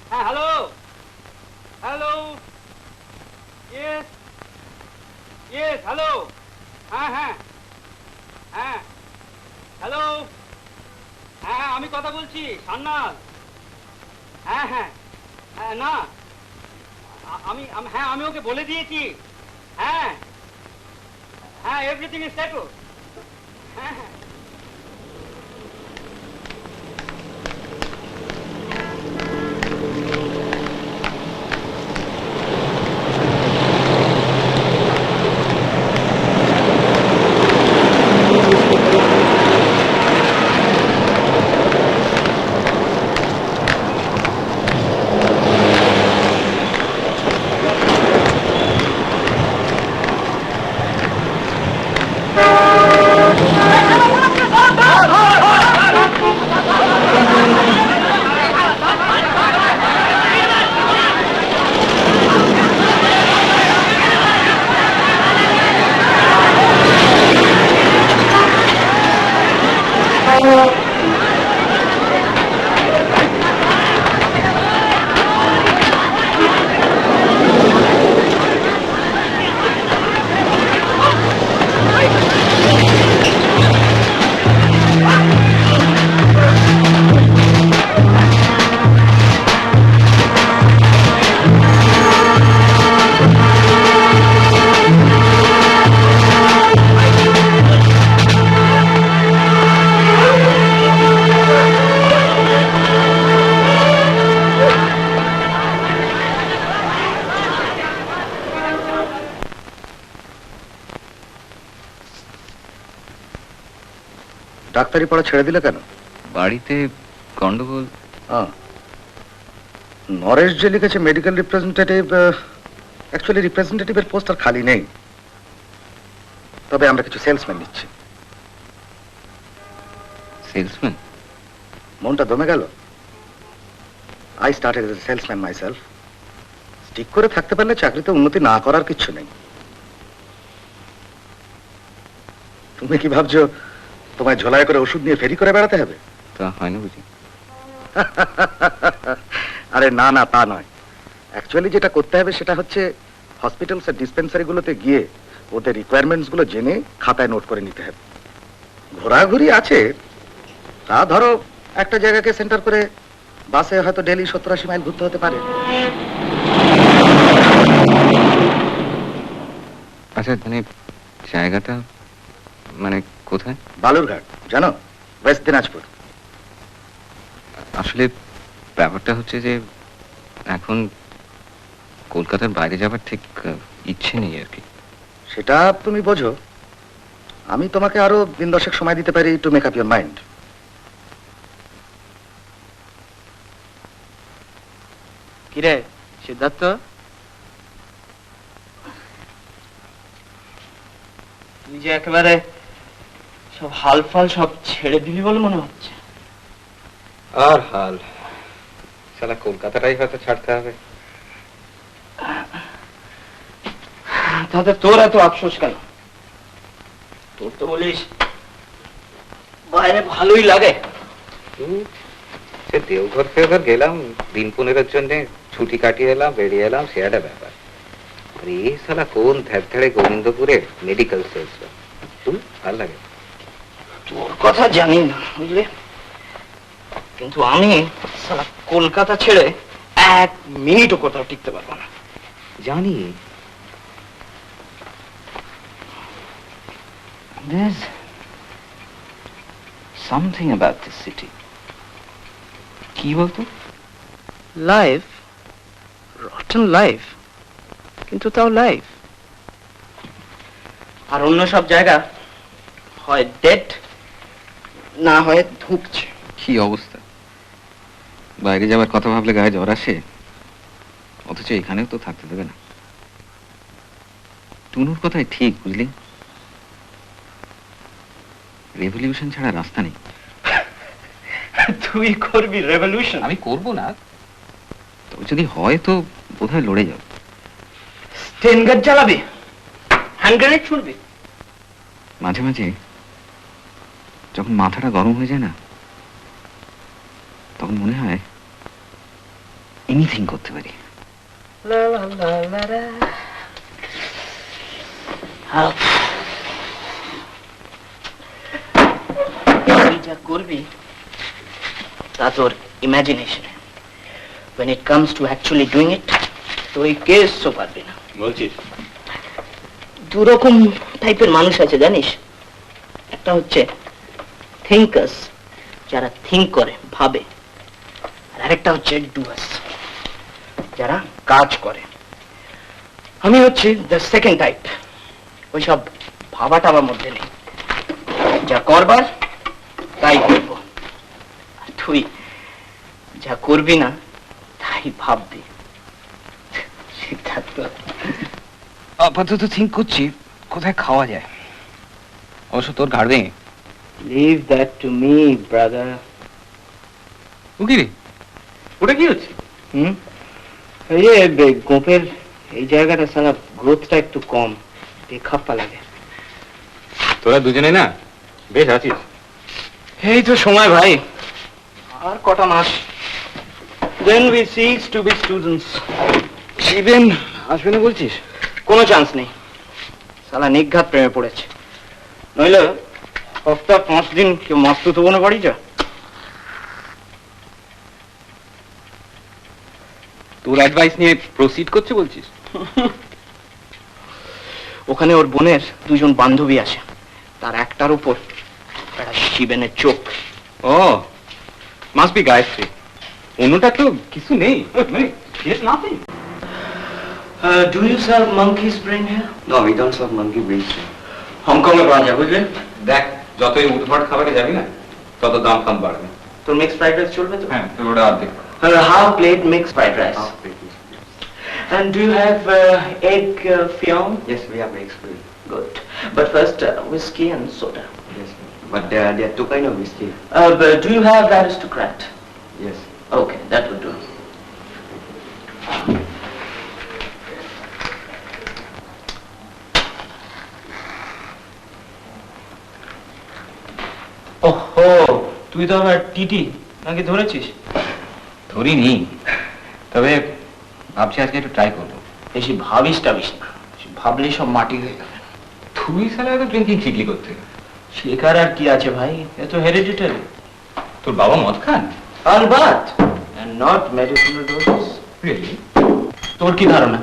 হ্যাঁ hello, hello, yes yes, hello, হ্যাঁ হ্যাঁ হ্যাঁ, হ্যালো, হ্যাঁ আমি কথা বলছি সান্নাল। হ্যাঁ হ্যাঁ হ্যাঁ, না হ্যাঁ আমি ওকে বলে দিয়েছি। হ্যাঁ হ্যাঁ, এভরিথিং ইজ সেটল। হ্যাঁ হ্যাঁ। ডাক্তারি পড়া ছেড়ে দিলে কেন? বাড়িতে গন্ডগোল। নরেশ যে লিখেছে মেডিকেল রিপ্রেজেন্টেটিভ, অ্যাকচুয়ালি রিপ্রেজেন্টেটিভের পোস্ট আর খালি নেই, তবে আমরা কিছু সেলসম্যান নিচ্ছি। সেলসম্যান? মনটা দমে গেল। I started as a salesman myself. Stick করে থাকতে পারলে চাকরিতে উন্নতি না করার কিছু নেই। তুমি কি ভাবছো তোমায় ঝোলায় করে ওষুধ নিয়ে ফেরি করে বেড়াতে হবে? তা হয় না বুঝি? আরে না না, তা নয়। অ্যাকচুয়ালি যেটা করতে হবে সেটা হচ্ছে হসপিটালস আর ডিসপেন্সারিগুলোতে গিয়ে ওদের রিকোয়ারমেন্টস গুলো জেনে খাতায় নোট করে নিতে হবে। ঘোরাঘুরি আছে, তা ধরো একটা জায়গাকে সেন্টার করে বাসে হয়তো ডেইলি 70-80 মাইল ঘুরতে হতে পারে। আচ্ছা, মানে জায়গাটা মানে কোথায়? বালুরঘাট, জানো, ওয়েস্ট দিনাজপুর। আসলে ব্যাপারটা হচ্ছে যে এখন কলকাতার বাইরে যাবার ঠিক ইচ্ছে নেই আর কি। সেটা তুমি বোঝো, আমি তোমাকে আরো দিন-10 সময় দিতে পারি to make up your mind. কিরে সিদ্ধার্থ, তুই যে একেবারে সব হাল ফাল সব ছেড়ে দিবি বলে মনে হচ্ছে। আর হাল, সালা কলকাতাটাই হয়তো ছাড়তে হবে। তাতে তোর এত আফসোস কেন? তোর তো বলিস বাইরে ভালোই লাগে। সে দেওঘর ফেওঘর গেলাম, দিন 15 জন্য ছুটি কাটিয়ে এলাম, বেরিয়ে এলাম, সে একটা ব্যাপার। আর এই সালা কোন ধ্যাড়ে গোবিন্দপুরে মেডিকেল সেলসম্যান, ভাল লাগে। তোর কথা জানি না বুঝলি, কিন্তু আমি সালা কলকাতা ছেড়ে 1 মিনিটও কোথাও টিকতে পারবো না। জানি There's something about this city. কি বলতো? লাইফ, রটন লাইফ, কিন্তু তাও লাইফ। আর অন্য সব জায়গা হয় ডেড, না হয় ধুকছে। কি অবস্থা! বাইরে যাবার কথা ভাবলে গায়ে জ্বর আসে, অথচ এখানেও তো থাকতে দেবে না। টুনুর কথাই ঠিক বুঝলি, রেভলিউশন ছাড়া রাস্তা নেই। তুই করবি রেভলিউশন? আমি করব না, তবে যদি হয় তো বোধহয় লড়ে যাবে। স্টেন গান চালাবি, হ্যান্ড গ্রেনেড ছুড়বি। মাঝে মাঝে যখন মাথাটা গরম হয়ে যায় না, তখন মনে হয় এনিথিং করতে পারি। যা করবি তা তোর ইমাজিনেশনে, when it comes to actually doing it তোর এই কেসও পারবি না। বলছিস? 2 রকম টাইপের মানুষ আছে জানিস। একটা হচ্ছে থিঙ্কার্স, যারা থিঙ্ক করে, ভাবে। আর আরেকটা হচ্ছে ডুয়ার্স, যারা কাজ করে। আমি হচ্ছি দ্য সেকেন্ড টাইপ। ওইসব ভাবাটা আমার মধ্যে নেই, যা করবার তাই করবো। আর তুই যা করবি না তাই ভাববি। সিদ্ধার্থ, আপাতত থিঙ্ক করছি কোথায় খাওয়া যায়। অবশ্য তোর ঘাড় ভেঙে। Leave that to me, brother. ও কি রে, ওটা কি হচ্ছে? এই যে গোপের এই জায়গাটা সালা গ্রোথটা একটু কম, বেখাপ্পা লাগে। তোরা দুজনে না বেশ আছিস। এই তো সময় ভাই, আর কটা মাস, then we cease to be students. Shiben আসবে না বলছিস? কোনো চান্স নেই, সালা নিঘাত প্রেমে পড়েছে। নইলে সপ্তাহ 5 দিন কেউ মাস্তুত বোনে বাড়ি যা। তোর অ্যাডভাইস নিয়ে প্রসিড করছে বলছিস? ওখানে ওর বোনের 2 বান্ধবী আছে, তার একটার উপর একটা শিবেনের চোখ। ও, মাস্ট বি গায়ত্রী। অন্যটা তো কিছু নেই, মানে there's nothing. Do you serve monkey's brain here? No, we don't serve monkey brains. হংকংয়ে পাওয়া যায় বুঝলে। দেখ, যতই উদ্ভট খাবারে যাবি না তত দাম ফাম বাড়বে। তোর মিক্স ফ্রাইড রাইস চলবে তো? হ্যাঁ, তোর ওটা অর্ধেক। Half plate mixed fried rice. And do you have egg fion? Yes, we have eggs for you. Good. But first whiskey and soda. Yes, but there are 2 kinds of whiskey. But do you have aristocrat? Yes. Okay, that would do. ওহো, তুই তুই তো আবার টিটি নাকি ধরেছিস? ধরিনি, তবে ভাবছি আজকে একটু ট্রাই করবো। বেশি ভাবিস টাবিস না, ভাবলেই সব মাটি হয়ে যাবে। তুই সালা তো ড্রিঙ্কিং শিখলি করতে। শেখার আর কি আছে ভাই, এ তো হেরিডিটারি। তোর বাবা মদ খান? আলবাত, and not medicinal doses. Really? তোর কি ধারণা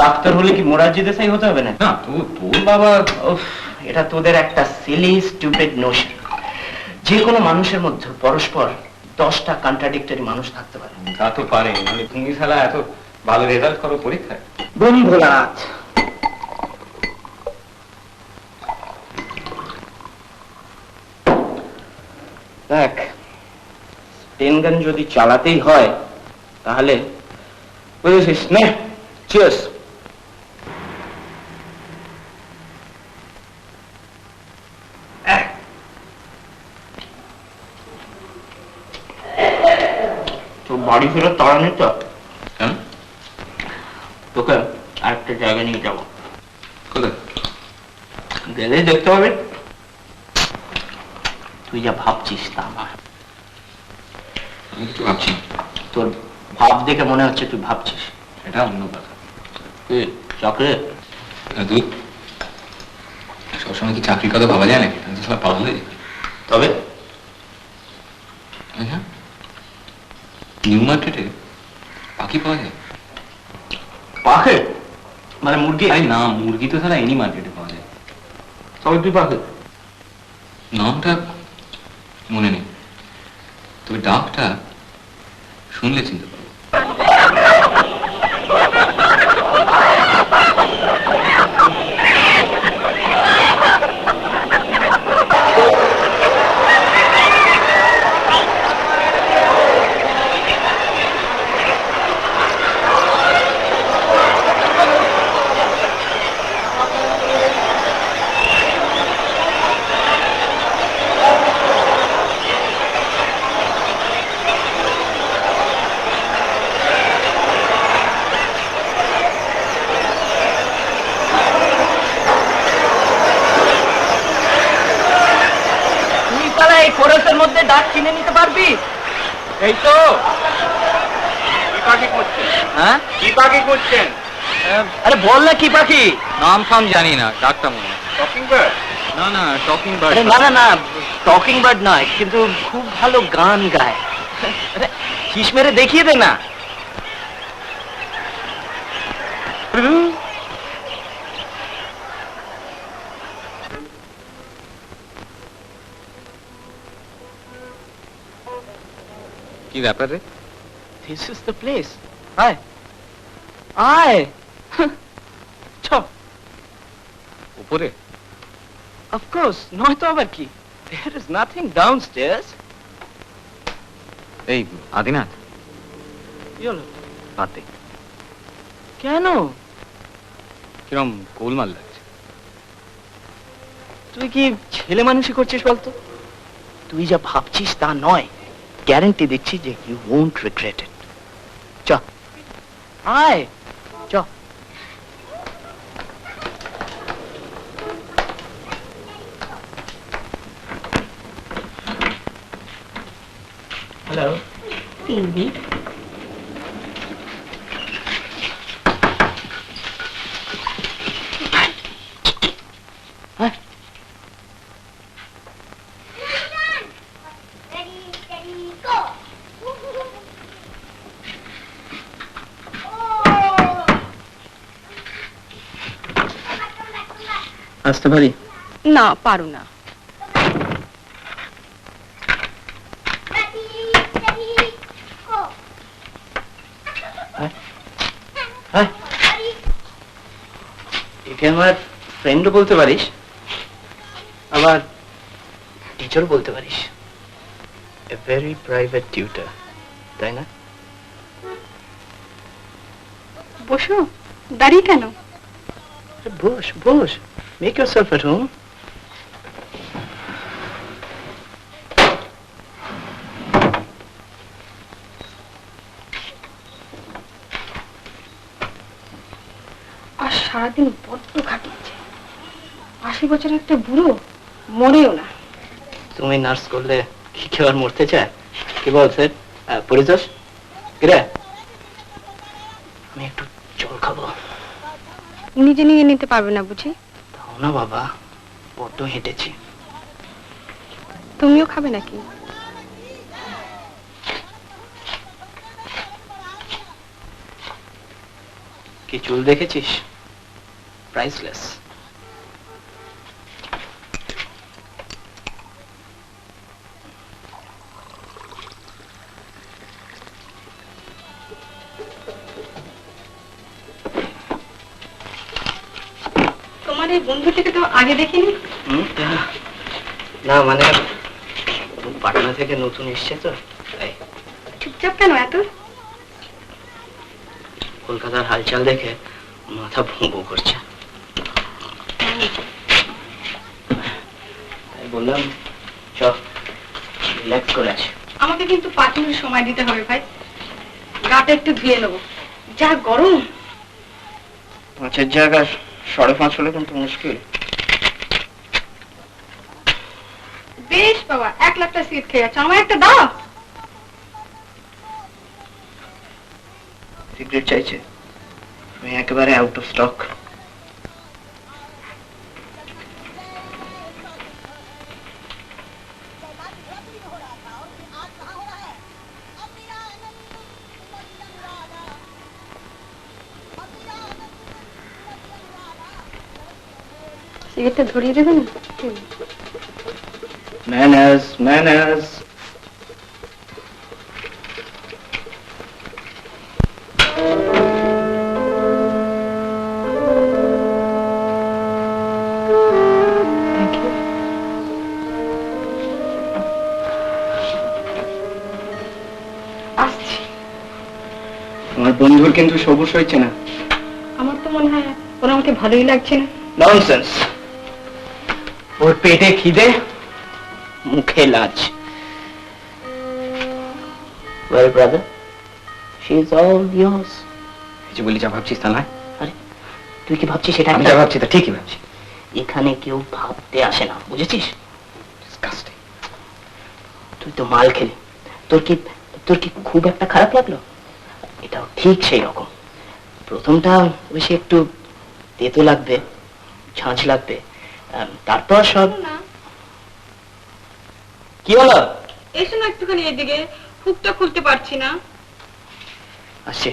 ডাক্তার হলে কি মোরারজি দেশাই হতে হবে না? না, তোর বাবা। এটা তোদের একটা সিলি স্টুপিড নোশন। যে কোনো মানুষের মধ্যে পরস্পর 10টা কন্ট্রাডিক্টরি মানুষ থাকতে পারে। তা তো পারে, মানে তুমি সালা এত ভালো রেজাল্ট করো পরীক্ষায়। বোম ভোলানাথ, দেখ পেন গান যদি চালাতেই হয় তাহলে বুঝেছিস নে। চিয়ার্স। তো বাড়ি ফেরত তাড়া নেই তো? তোকে আরেকটা জায়গা নিয়ে যাবো। কোথায়? গেলেই দেখতে পাবে। তুই যা ভাবছিস তা না। আমি কিছু ভাবছি। তোর ভাব দেখে মনে হচ্ছে তুই ভাবছিস। এটা অন্য কথা। চকলেট? তুই সবসময় কি চাকরির কথা ভাবা যায় নাকি? আমি তো সব পাগল হয়ে যাই। তবে আচ্ছা, নিউ মার্কেটে পাখি পাওয়া যায়? পাখি মানে মুরগি? আরে না, মুরগি তো সারা এনি মার্কেটে পাওয়া যায়। তবে তুই পাখি? নামটা মনে নেই, তবে ডাকটা শুনলে চিনতে পারবো। খরচের মধ্যে ডাক কিনে নিতে পারবি? এই তো কি পাখি করছেন? হ্যাঁ, কি পাখি করছেন? আরে বল না কি পাখি? নাম ফাম জানি না, ডাকটা মনে হয়। Talking bird? না না, টকিং বার্ড। না না না, টকিং বার্ড নয়, কিন্তু খুব ভালো গান গায়। আরে হিস মেরে দেখিয়ে দে না। কি ব্যাপার রে? This is the place. আয় আয়। চ উপরে? Of course, নয় তো আবার কি? There is nothing downstairs. এই আদিনাথ, কি হলো? পাতে কেন? কিরম গোলমাল লাগছে। তুই কি ছেলে মানুষই করছিস বলতো? তুই যা ভাবছিস তা নয়। গ্যারান্টি দিচ্ছি যে you won't regret it. চ আয়, চ। হ্যালো পিঙ্কি, আসতে পারি? না, পারো না। একে আমার ফ্রেন্ডও বলতে পারিস, আবার টিচারও বলতে পারিস। এ ভেরি প্রাইভেট টিউটর, তাই না? বসো, দাঁড়িয়ে কেন? বস বস, মেক yourself at home. আর সারাদিন বড্ড খাটিয়েছে। 80 বছরের একটা বুড়ো, মরেও না। তুমি নার্স করলে কেউ আর মরতে চায়? কি বল স্যার, পরিতোষ? কিরে, আমি একটু জল খাবো। নিজে নিয়ে নিতে পারবে না বুঝি? তাও না বাবা, বড্ড হেঁটেছি। তুমিও খাবে নাকি? কি চুল দেখেছিস? প্রাইসলেস। তোমার এই বন্ধুটিকে তো আগে দেখিনি। না মানে পাটনা থেকে নতুন এসছে তো। চুপচাপ কেন এত? কলকাতার হালচাল দেখে মাথা ভুঁ করছে, তাই বললাম চল রিল্যাক্স করে আসি। আমাকে কিন্তু 5 মিনিট সময় দিতে হবে ভাই, গাটা একটু ধুয়ে নেবো, যা গরম। 5-এর জায়গায় 5.5 হলে কিন্তু মুশকিল। বেশ বাবা, 1 লাখটা সিগারেট খেয়ে যাচ্ছে, আমার একটা দাও। সিগারেট চাইছে? আমি একেবারে আউট অফ স্টক। সিগারেটটা ধরিয়ে দেবেন? Manners, manners. আমার বন্ধুর কিন্তু সবুজ হয়েছে না। আমার তো মনে হয় ওর আমাকে ভালোই লাগছে না। ননসেন্স। ওর পেটে খিদে, মুখে লাজ। Well, brother, she is all yours. কিছু বলি যা ভাবছিস তা নয়। আরে তুই কি ভাবছিস সেটা? আমি যা ভাবছি তা ঠিকই ভাবছি। এখানে কেউ ভাবতে আসে না, বুঝেছিস? Disgusting. তুই তো মাল খেলি, তোর কি খুব একটা খারাপ লাগলো? এটাও ঠিক সেই রকম। প্রথমটা বেশি একটু তেতো লাগবে, ঝাঁঝ লাগবে, তারপর সব। কি হলো? এসো না একটুখানি এদিকে, হুকটা খুলতে পারছি না। আসছে।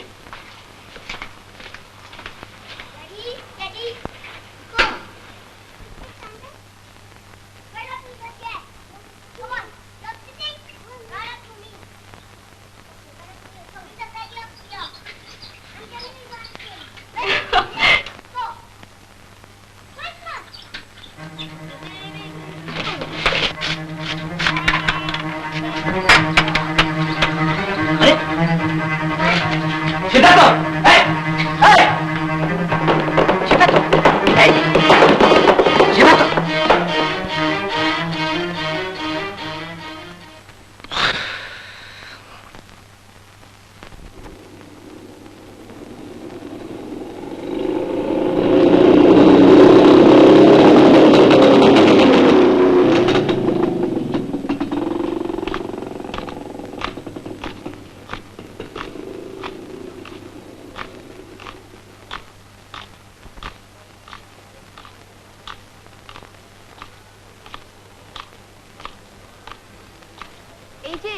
এই যে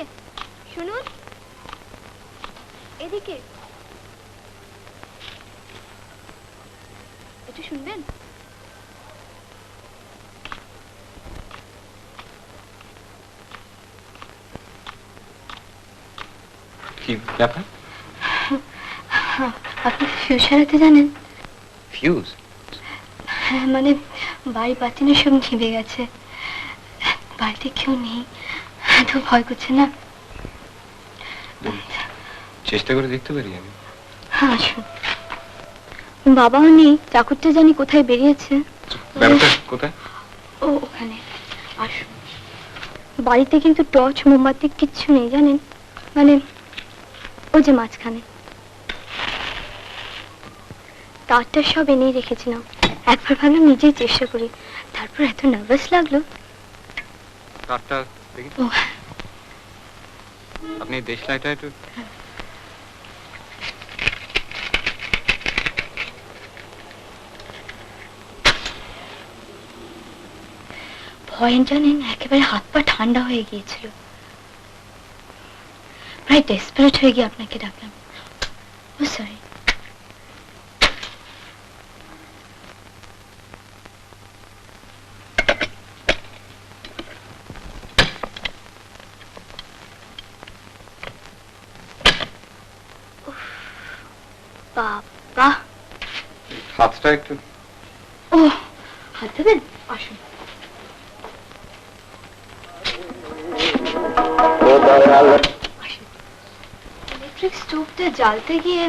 শুনুন, এদিকে একটু শুনবেন। কি ব্যাপার? আপনি ফিউজ সারাতে জানেন? ফিউজ? হ্যাঁ, মানে বাড়ি পাচ্ছিনা, সব ঘিরে গেছে, বাড়িতে কেউ নেই, তো ভয় করছে না। চেষ্টা করে দেখতে পারি আমি? হ্যাঁ আসুন। বাবাও নেই, চাকরটা জানি কোথায় বেরিয়েছে। ব্যাপারটা কোথায়? ও ওখানে। আসুন। বাড়িতে কিন্তু টর্চ মোমবাতি কিচ্ছু নেই জানেন, মানে ও যে মাঝখানে তারটা সব এনেই রেখেছিলাম, একবার ভাবলাম নিজেই চেষ্টা করি, তারপর এত নার্ভাস লাগলো। তারটা দেখি। ও আপনি দেশলাইটা একটু ভয়েন জানেন একেবারে হাত পা ঠান্ডা হয়ে গিয়েছিল, প্রায় ডেসপারেট হয়ে গিয়ে আপনাকে ডাকলাম। ও সরি। বাবা, হাতটা একটু। ও হাত দেবেন? আসুন। ইলেকট্রিক স্টোভটা জ্বালতে গিয়ে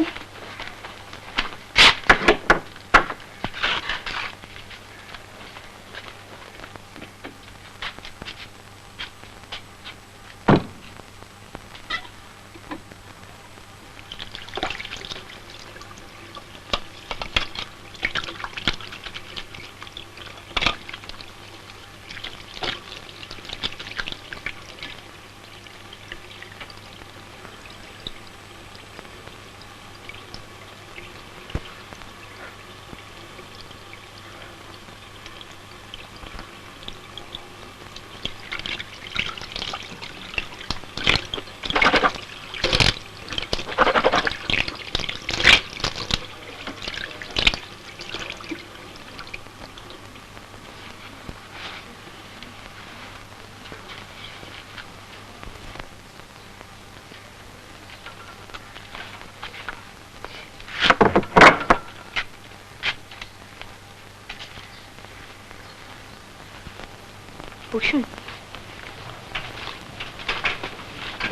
বসুন।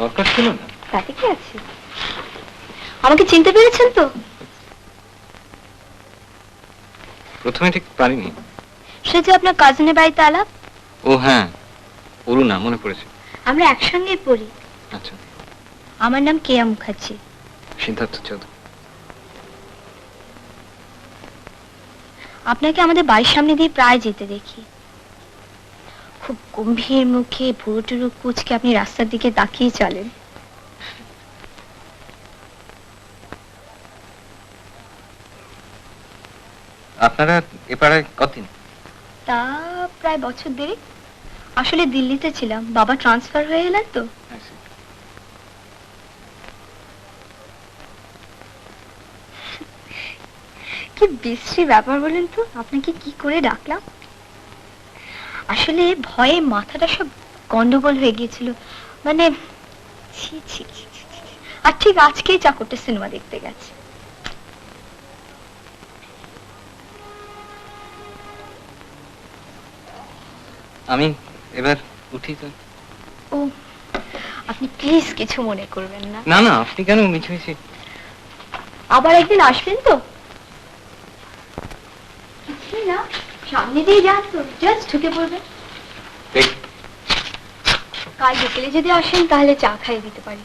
দরকার ছিল না। তাতে কি আছে? আমাকে চিনতে পেরেছেন তো? প্রথমে ঠিক পারিনি। সে যে আপনার কাজিনের বাড়িতে আলাপ। ও হ্যাঁ, অরুণা, মনে পড়েছে। আমরা একসঙ্গে পড়ি। আচ্ছা। আমার নাম কেয়া মুখার্জি। সিদ্ধার্থ চৌধুরী। আপনাকে আমাদের বাড়ির সামনে দিয়ে প্রায় যেতে দেখি। খুব গম্ভীর মুখে ভুরু টুরু কুচকে আপনি রাস্তার দিকে তাকিয়ে চলেন। আপনারা এপাড়ায় কতদিন? তা প্রায় বছর দেড়েক। আসলে দিল্লিতে ছিলাম, বাবা ট্রান্সফার হয়ে এলেন তো। কি বিশ্রী ব্যাপার বলেন তো, আপনাকে কি করে ডাকলাম। আসলে ভয়ে মাথাটা সব গন্ডগোল হয়ে গিয়েছিল, মানে ছি ছি ছি ছি ছি। আর ঠিক আজকেই চাকরটা সিনেমা দেখতে গেছে। আমি এবার উঠি তো। ও আপনি প্লিজ কিছু মনে করবেন না। না না, আপনি কেন মিছিমিছি? আবার একদিন আসবেন তো? কিছুই না, সামনে দিয়ে যান তো, জাস্ট ঢুকে পড়বেন। কাল বিকেলে যদি আসেন তাহলে চা খাইয়ে দিতে পারি।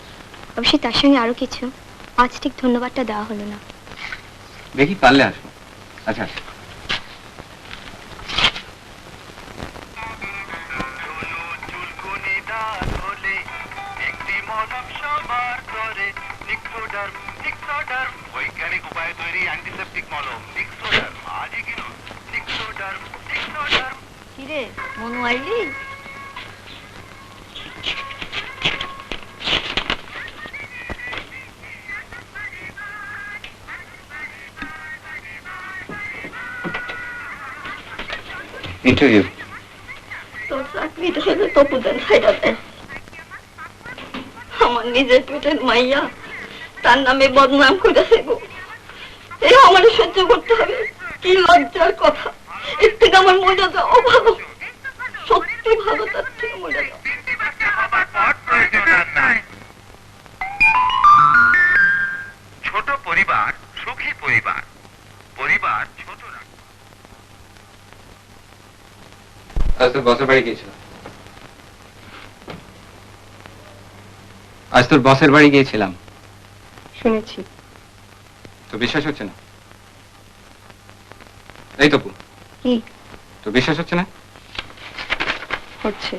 অবশ্যই তার সঙ্গে আরো কিছু। আজ ঠিক ধন্যবাদটা দেওয়া হলো না। দেখি পারলে আসবো। আচ্ছা। বৈজ্ঞানিক উপায়ে তৈরি অ্যান্টিসেপটিক মলম নিক্সোডার্ম, আজই কিনুন নিক্সোডার্ম। নিক্সোডার্ম। কিরে মনু আইলি? ইন্টারভিউ। তোর চাকরিটা হলে তপুদান ছাইড়া দেয়। আমার নিজের পেটের মাইয়া তার নামে বদনাম করেছে গো। এই আমার সহ্য করতে হবে, কি লজ্জার কথা। এর থেকে আমার মরে যাওয়া ভালো, সত্যি ভালো, তার থেকে মরে যাওয়া। ছোট পরিবার সুখী পরিবার, পরিবার ছোট না। আজ তোর বসের বাড়ি গিয়েছিলাম। আজ তোর বসের বাড়ি গিয়েছিলাম। শুনেছি। তো বিশ্বাস হচ্ছে না? এই তপু, কি তো বিশ্বাস হচ্ছে না? হচ্ছে?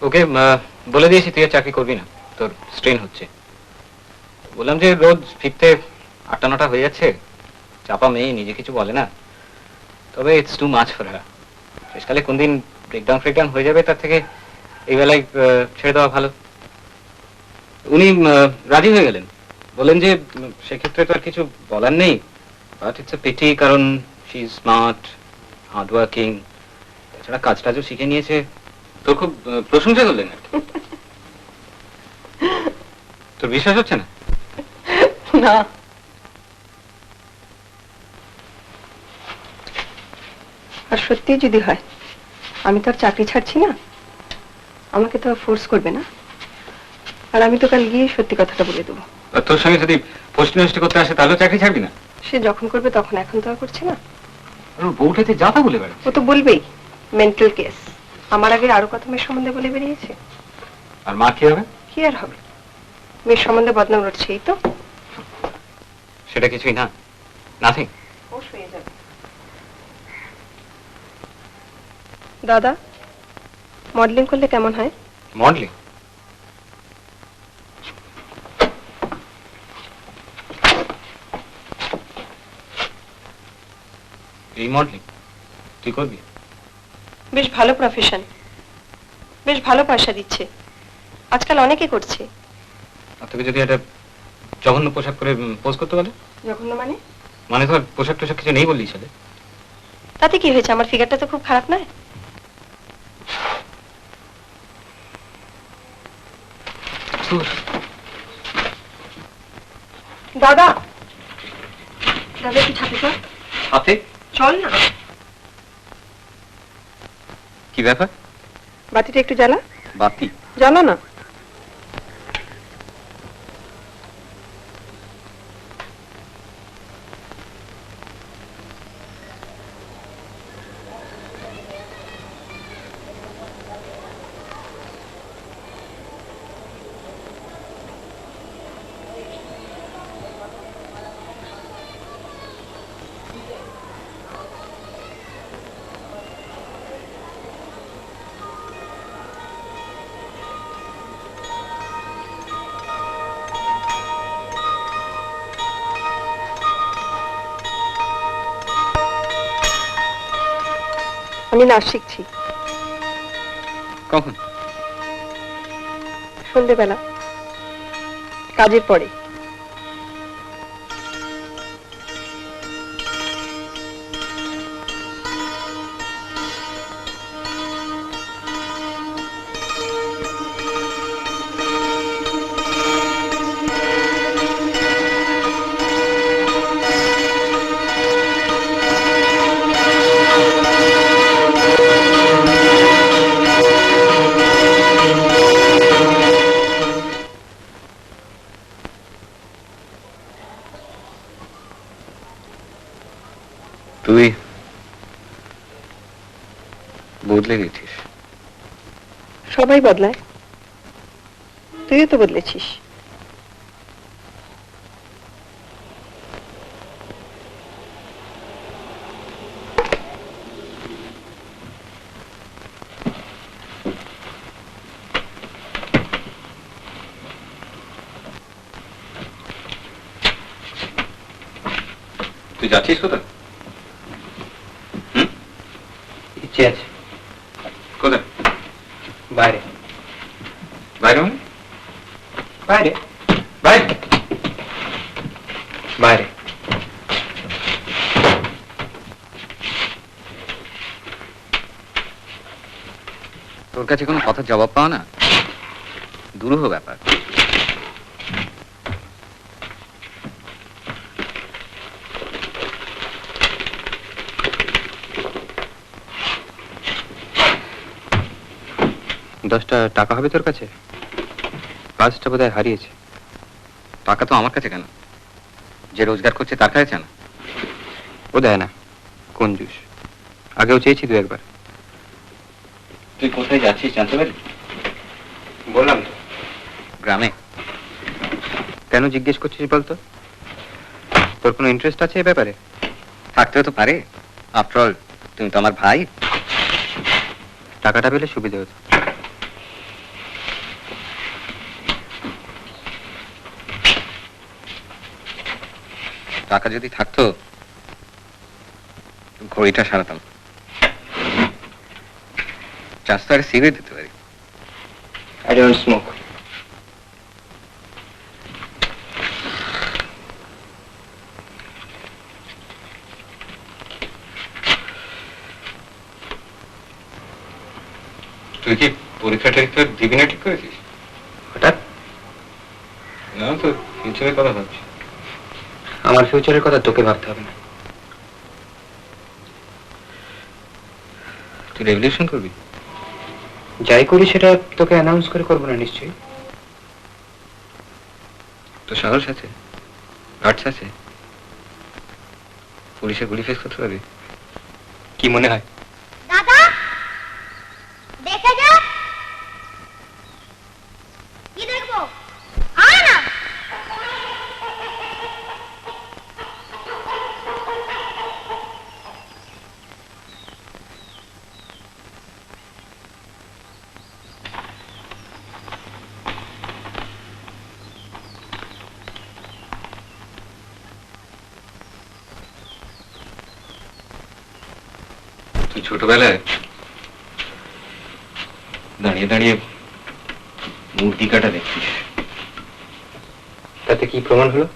ওকে বলে দিয়েছি তুই আর চাকরি করবি না, তোর স্ট্রেন হচ্ছে। বললাম যে রোজ ফিরতে 8টা-9টা হয়ে যাচ্ছে, চাপা মেয়ে, নিজে কিছু বলে না, তবে it's too much for her. শেষকালে কোন দিন ব্রেকডাউন হয়ে যাবে, তার থেকে এই বেলায় ছেড়ে দেওয়া ভালো। উনি রাজি হয়ে গেলেন, বলেন যে সেক্ষেত্রে তো আর কিছু বলার নেই, বাট ইটস এ পিটি, কারণ she is smart, hard working, তাছাড়া কাজ টাজও শিখে নিয়েছে। তোর খুব প্রশংসা করলেন আর কি। তোর বিশ্বাস হচ্ছে না? না, আর সত্যি যদি হয়, আমি তো আর চাকরি ছাড়ছি না, আমাকে তো ফোর্স করবে না, আর আমি তো কাল গিয়ে সত্যি কথাটা বলে দেবো। আর তোর সঙ্গে যদি পোস্ট নষ্ট করতে আসে তাহলে চাকরি ছাড়বি না? সে যখন করবে তখন, এখন তো আর করছে না। বউটাতে যা তা বলে বেড়াচ্ছে। ও তো বলবেই, মেন্টাল কেস। আমার আগে আরো কত মেয়ের সম্বন্ধে বলে বেরিয়েছে। আর মা কি হবে? কি আর হবে, মেয়ের সম্বন্ধে বদনাম রটছে, এই তো। সেটা কিছুই না, নাথিং। ও শুয়ে যাবে। দাদা, মডেলিং করলে কেমন হয়? মডেলিং? এই মডেলিং তুই করবি? বেশ ভালো প্রফেশন, বেশ ভালো পয়সা দিচ্ছে, আজকাল অনেকে করছে। আর তোকে যদি একটা জঘন্য পোশাক পরে পোজ করতে বলে? জঘন্য মানে? মানে তোর পোশাক টোশাক কিছু নেই বললি সাথে? তাতে কি হয়েছে, আমার ফিগারটা তো খুব খারাপ নয়। দাদা, দাদা একটু ছাতে চল। ছাতে? চল না। কি ব্যাপার? বাতিটা একটু জ্বালা। বাতি? জ্বালা না। আমি নাচ শিখছি। কখন? সন্ধ্যেবেলা, কাজের পরে। তুই বদলে গেছিস। সবাই বদলায়, তুইও তো বদলেছিস। তুই যাচ্ছিস কোথায়? ইচ্ছে আছে। কোথায়? বাইরে। বাইরে মানে? বাইরে বাইরে? বাইরে। তোর কাছে কোনো কথার জবাব পাও না? দুরূহ ব্যাপার। $10 হবে তোর কাছে? কাজটা বোধহয় হারিয়েছে। টাকা তো আমার কাছে কেন, যে রোজগার করছে তার কাছে না। ও দেয় না, কঞ্জুস। আগেও চেয়েছি 2 একবার। তুই কোথায় যাচ্ছিস জানতে পারি? বললাম তো, গ্রামে। কেন জিজ্ঞেস করছিস বলতো? তোর কোনো ইন্টারেস্ট আছে এই ব্যাপারে? থাকতেও তো পারে, আফটার অল তুমি তো আমার ভাই। টাকাটা পেলে সুবিধা হতো। টাকা যদি থাকতো ঘড়িটা সারাতাম। চাষ তো একটা সিগারেট দিতে পারি। I don't smoke. তুই কি পরীক্ষাটা দিবি না ঠিক করেছিস? হঠাৎ? না তো ফিউচারের কথা ভাবছি। আমার ফিউচারের কথা তোকে ভাবতে হবে না। তুই রেভলিউশন করবি? যাই করি সেটা তোকে অ্যানাউন্স করে করবো না নিশ্চয়ই। তো সাহস আছে, গার্ডস আছে, পুলিশে গুলি ফেস করতে পারবি? কি মনে হয়? দাদা দেখে যা। কি দেখবো? আয় না। তুই ছোটবেলায় দাঁড়িয়ে দাঁড়িয়ে মূর্তি কাটা দেখছিস, তাতে কি প্রমাণ হলো?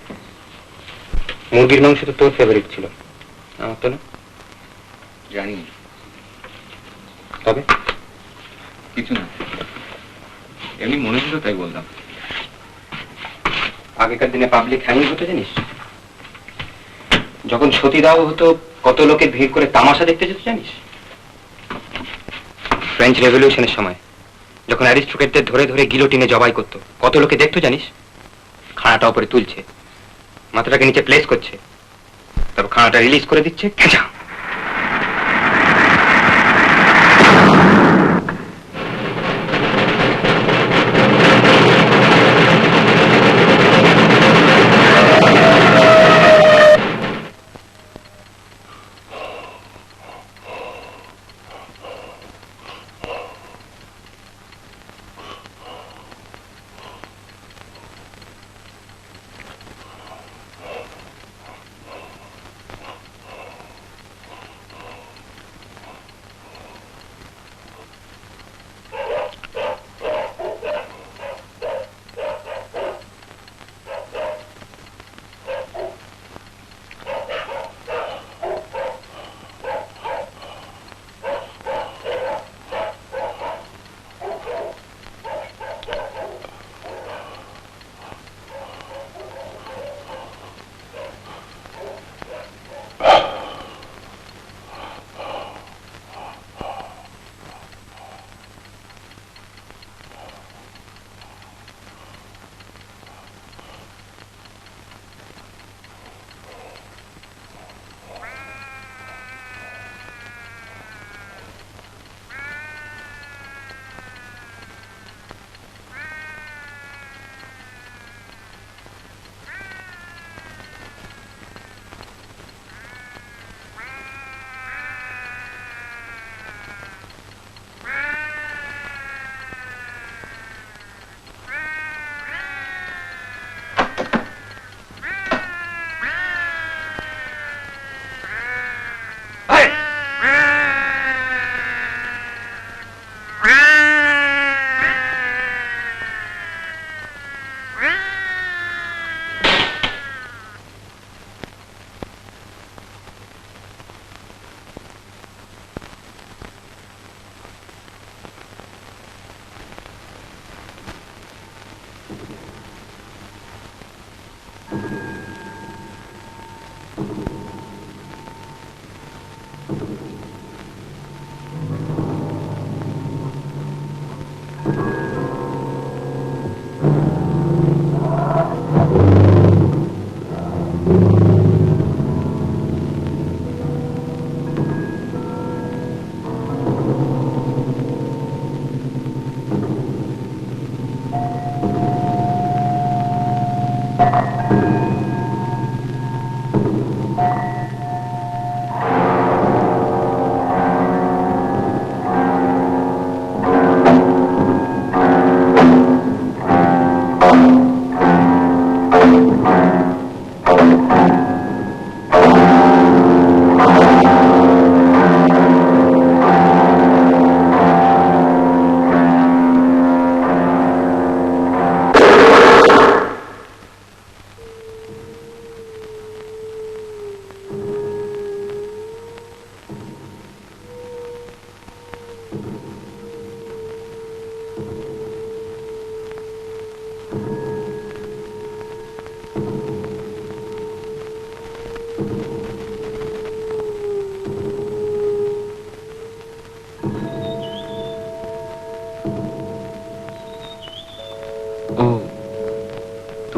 মুরগির মাংস তো তোর ফেভারিট ছিল, আমার তো না। জানি তবে কিছু না, এমনি মনে হলো তাই বললাম। আগেকার দিনে পাবলিক হ্যাঙ্গিং হতো জানিস? যখন সতীদাহ হতো কত লোকে ভিড় করে তামাশা দেখতে যেত জানিস? ফ্রেঞ্চ রেভলিউশনের সময় যখন অ্যারিস্টোক্রেটদের ধরে ধরে গিলোটিনে জবাই করতো কত লোকে দেখতো জানিস? খানাটা উপরে তুলছে, মাথাটাকে নিচে প্লেস করছে, তারপর খানাটা রিলিজ করে দিচ্ছে, খেঁচা।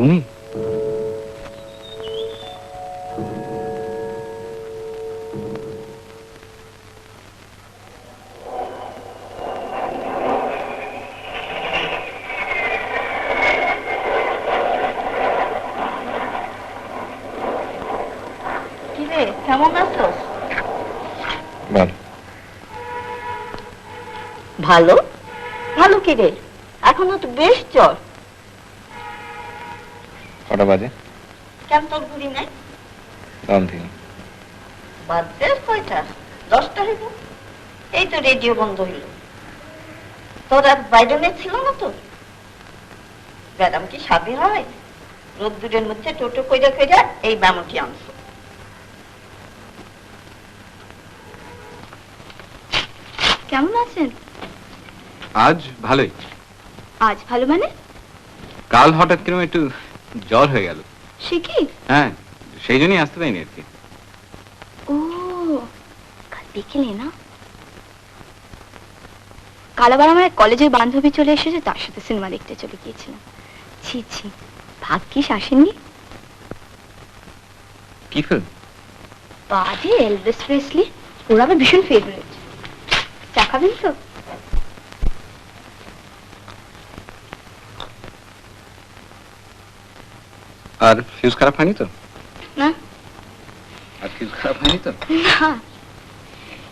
তুমি? কিরে কেমন আছো? ভালো। ভালো ভালো কি রে, এখনো তো বেশ জ্বর। কটা বাজে? কেন তোর ঘুরি নাই? দাম থেকে বাজে কয়টা? 10টা হইল। এই তো রেডিও বন্ধ হইল। তোর আর বাইডনে ছিল না তো? ম্যাডাম কি সাথে হয়? রোদ্দুরের মধ্যে টোটো কইরা কইরা এই ব্যামটি আনছো। কেমন আছেন? আজ ভালোই। আজ ভালো মানে? কাল হঠাৎ কিরকম একটু জ্বর হয়ে গেল। সে কি? হ্যাঁ, সেই জন্যই আসতে পারিনি আর কি। ও কাল বিকেলে না? কাল আবার আমার এক কলেজের বান্ধবী চলে এসেছে, তার সাথে সিনেমা দেখতে চলে গিয়েছিলাম। ছি ছি, ভাগ্যিস আসেননি। কি ফিল্ম? বাজে এলভিস প্রেসলি, ওরা আমার ভীষণ ফেভারিট। চা খাবেন তো? আর ফিউজ খারাপ হয়নি তো? না আর ফিউজ খারাপ হয়নি তো? না,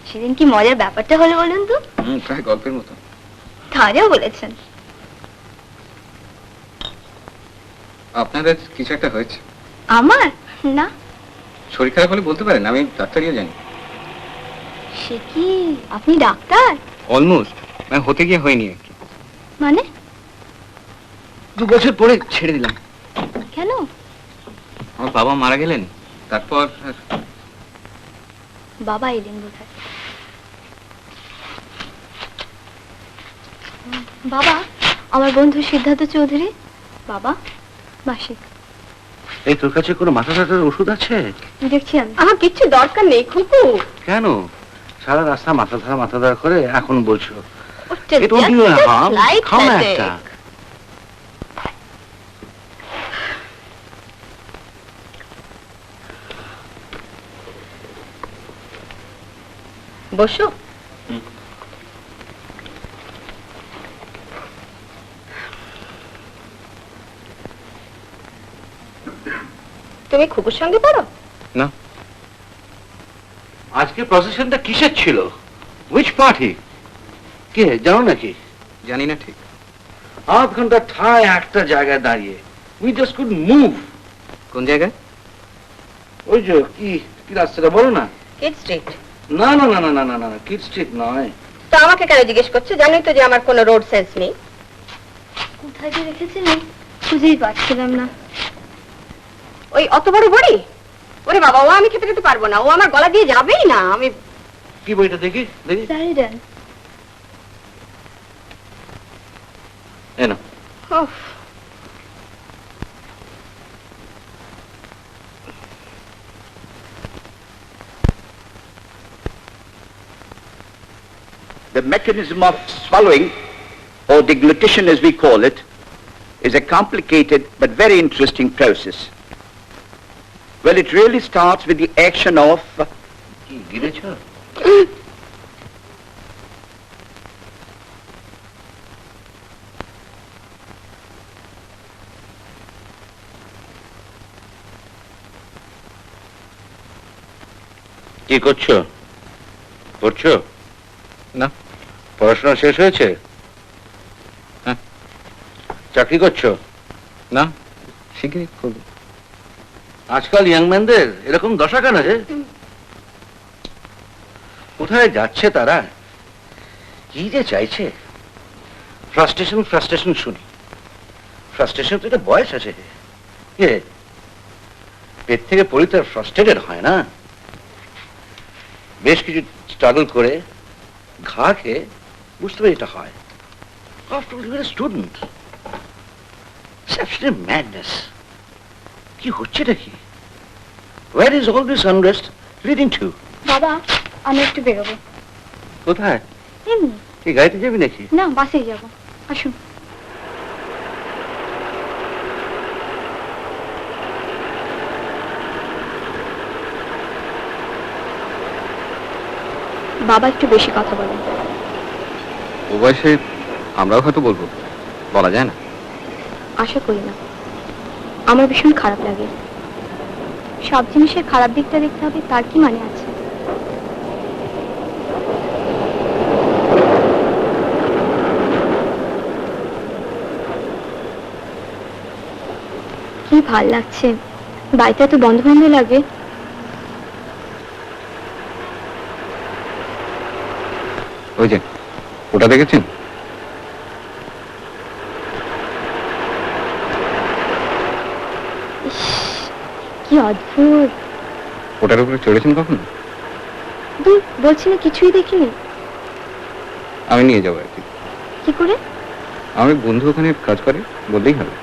সেদিন কি মজার ব্যাপারটা হলো বলুন তো? প্রায় গল্পের মতো। তারেও বলেছেন। আপনাদের কিছু একটা হয়েছে? আমার না। শরীর খারাপ হলে বলতে পারেন, আমি ডাক্তারিও জানি। সে কি, আপনি ডাক্তার? অলমোস্ট, মানে হতে গিয়ে হয়নি আর কি। মানে 2 বছর পরে ছেড়ে দিলাম। কেন? আমার বাবা মারা গেলেন, তারপর বাবা এলেন বোধহয়। বাবা, আমার বন্ধু সিদ্ধার্থ চৌধুরী। বাবা মাসিক। এই তোর কাছে কোনো মাথা ব্যথার ওষুধ আছে? দেখছি আমি। আমার কিচ্ছু দরকার নেই খুকু। কেন সারা রাস্তা মাথা ধরা করে এখন বলছো? Just It won't do any harm. slight Come headache. একটা। বসো। তুমি খুকুর সঙ্গে পড়ো? না। আজকে প্রসেশনটা কিসের ছিল? Which party? কে জানো নাকি? জানি না ঠিক। 8 ঘন্টা ঠায় একটা জায়গায় দাঁড়িয়ে we just couldn't move. কোন জায়গায়? ওই যে কি রাস্তাটা বলো না? Kyd street. না না না না না না না কিড স্ট্রিট নয়। তো আমাকে কেন জিজ্ঞেস করছো? জানোই তো যে আমার কোনো রোড সেন্স নেই। কোথায় যে রেখেছিলেন খুঁজেই পাচ্ছিলাম না। ওই অত বড় বড়ি? ওরে বাবা, ও আমি খেতে পারবো না, ও আমার গলা দিয়ে যাবেই না। আমি কি বইটা দেখি দেখি। সারিডান। এনো। উফ, The mechanism of swallowing, or deglutition as we call it, is a complicated but very interesting process. Well, it really starts with the action of... কি গিরেছ? কি করছো? পড়ছো? না। পড়াশোনা শেষ হয়েছে? হ্যাঁ। চাকরি করছো? না, শিগগিরই করব। আজকাল ইয়াংম্যানদের এরকম দশা কেন রে? কোথায় যাচ্ছে তারা? কি যে চাইছে? ফ্রাস্ট্রেশন শুনি। ফ্রাস্ট্রেশন তো একটা বয়স আছে। কে পেট থেকে পড়ি তার ফ্রাস্ট্রেটেড হয় না? বেশ কিছু স্ট্রাগল করে ঘা খেয়ে বুঝতে পারি এটা হয়। After all, you're a student. It's absolute madness. কি হচ্ছেটা কি? Where is all this unrest leading to? বাবা, আমি একটু বেরোবো। কোথায়? এমনি। কি গাড়িতে যাবি নাকি? না, বাসে যাব। আসুন। বাবা একটু বেশি কথা বলেন। ও বয়সে আমরাও হয়তো বলবো, বলা যায় না। আশা করি না। আমার ভীষণ খারাপ লাগে। সব জিনিসের খারাপ দিকটা দেখতে হবে তার কি মানে আছে? কি ভাল লাগছে, বাড়িতে এত বন্ধ বন্ধ লাগে। ওই যে ওটা দেখেছেন? কি অদ্ভুত। ওটার উপরে চড়েছেন কখনো? দূর, বলছি না কিছুই দেখিনি। আমি নিয়ে যাবো একদিন। কি করে? আমার বন্ধু ওখানে কাজ করে, বললেই হবে।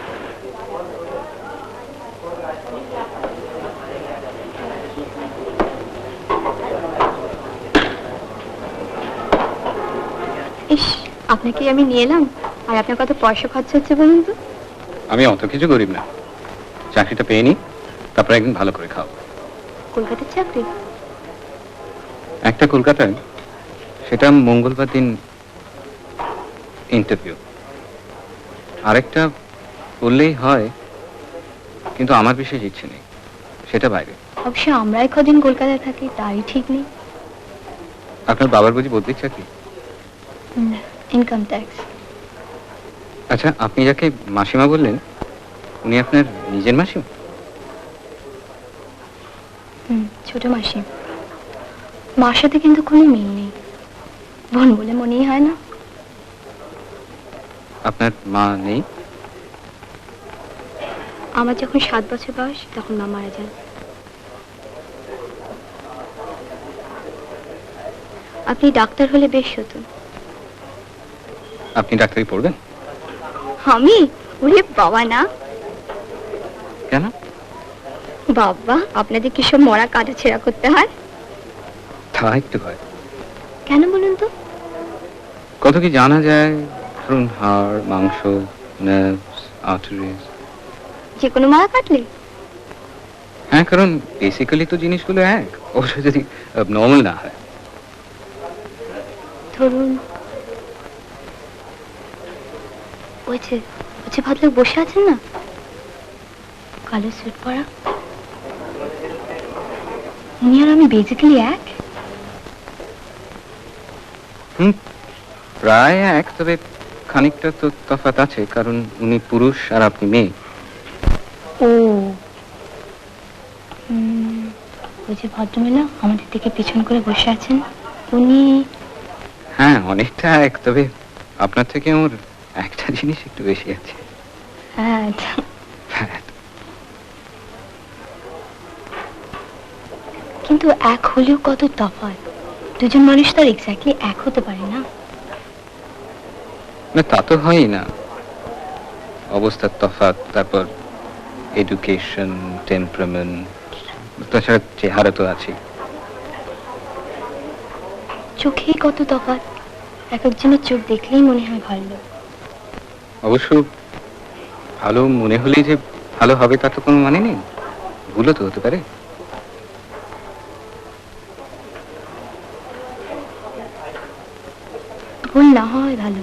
ইস, আপনাকে আমি নিয়ে এলাম আর আপনার কত পয়সা খরচা হচ্ছে বলুন তো। আমি অত কিছু গরিব না, চাকরিটা পেয়ে নি, তারপর একদিন ভালো করে খাও। কলকাতার চাকরি? একটা কলকাতায়, সেটা মঙ্গলবার দিন ইন্টারভিউ। আরেকটা বললেই হয়, কিন্তু আমার বিশেষ ইচ্ছে নেই, সেটা বাইরে। অবশ্য আমরাই কদিন কলকাতায় থাকি তাই ঠিক নেই। আপনার বাবার বুঝি বদলির চাকরি? Income tax. আচ্ছা, আপনি যাকে মাসিমা বললেন, উনি আপনার নিজের মাসিমা? ছোট মাসি। মার সাথে কিন্তু কোনো মিল নেই, বোন বলে মনেই হয় না। আপনার মা নেই? আমার যখন 7 বছর বয়স তখন মা মারা যান। আপনি ডাক্তার হলে বেশ হতো। আপনি ডাক্তারি পড়বেন? আমি? ওরে বাবা না। কেন? বাবা, আপনাদের কি সব মরা কাটা ছেঁড়া করতে হয়? তা একটু হয়। কেন বলুন তো? কত কি জানা যায়, ধরুন হাড়, মাংস, নার্ভস, আর্টারিজ। যে কোনো মারা কাটলে? হ্যাঁ, কারণ বেসিক্যালি তো জিনিসগুলো এক, অবশ্য যদি নর্মাল না হয়। ধরুন ওই যে ভদ্রলোক বসে আছেন না, কালো স্যুট পরা, উনি আর আমি বেসিক্যালি এক? প্রায় এক, তবে খানিকটা তো তফাৎ আছে, কারণ উনি পুরুষ আর আপনি মেয়ে। ও, ওই যে ভদ্রমহিলা আমাদের দিকে পিছন করে বসে আছেন, উনি? হ্যাঁ, অনেকটা এক, তবে আপনার থেকে ওর একটা জিনিস একটু বেশি আছে। হ্যাঁ। কিন্তু এক হলেও কত তফাৎ। দুজন মানুষ তো এক্স্যাক্টলি এক হতে পারে না। না, তা তো হয়ই না। অবস্থার তফাৎ, তারপর এডুকেশন, টেম্পারামেন্ট, তাছাড়া চেহারা তো আছে। চোখেই কত তফাৎ। এক একজনের চোখ দেখলেই মনে হয় ভালো। অবশ্য ভালো মনে হলেই যে ভালো হবে তার তো কোনো মানে নেই, ভুলও তো হতে পারে। ভুল না হয় ভালো।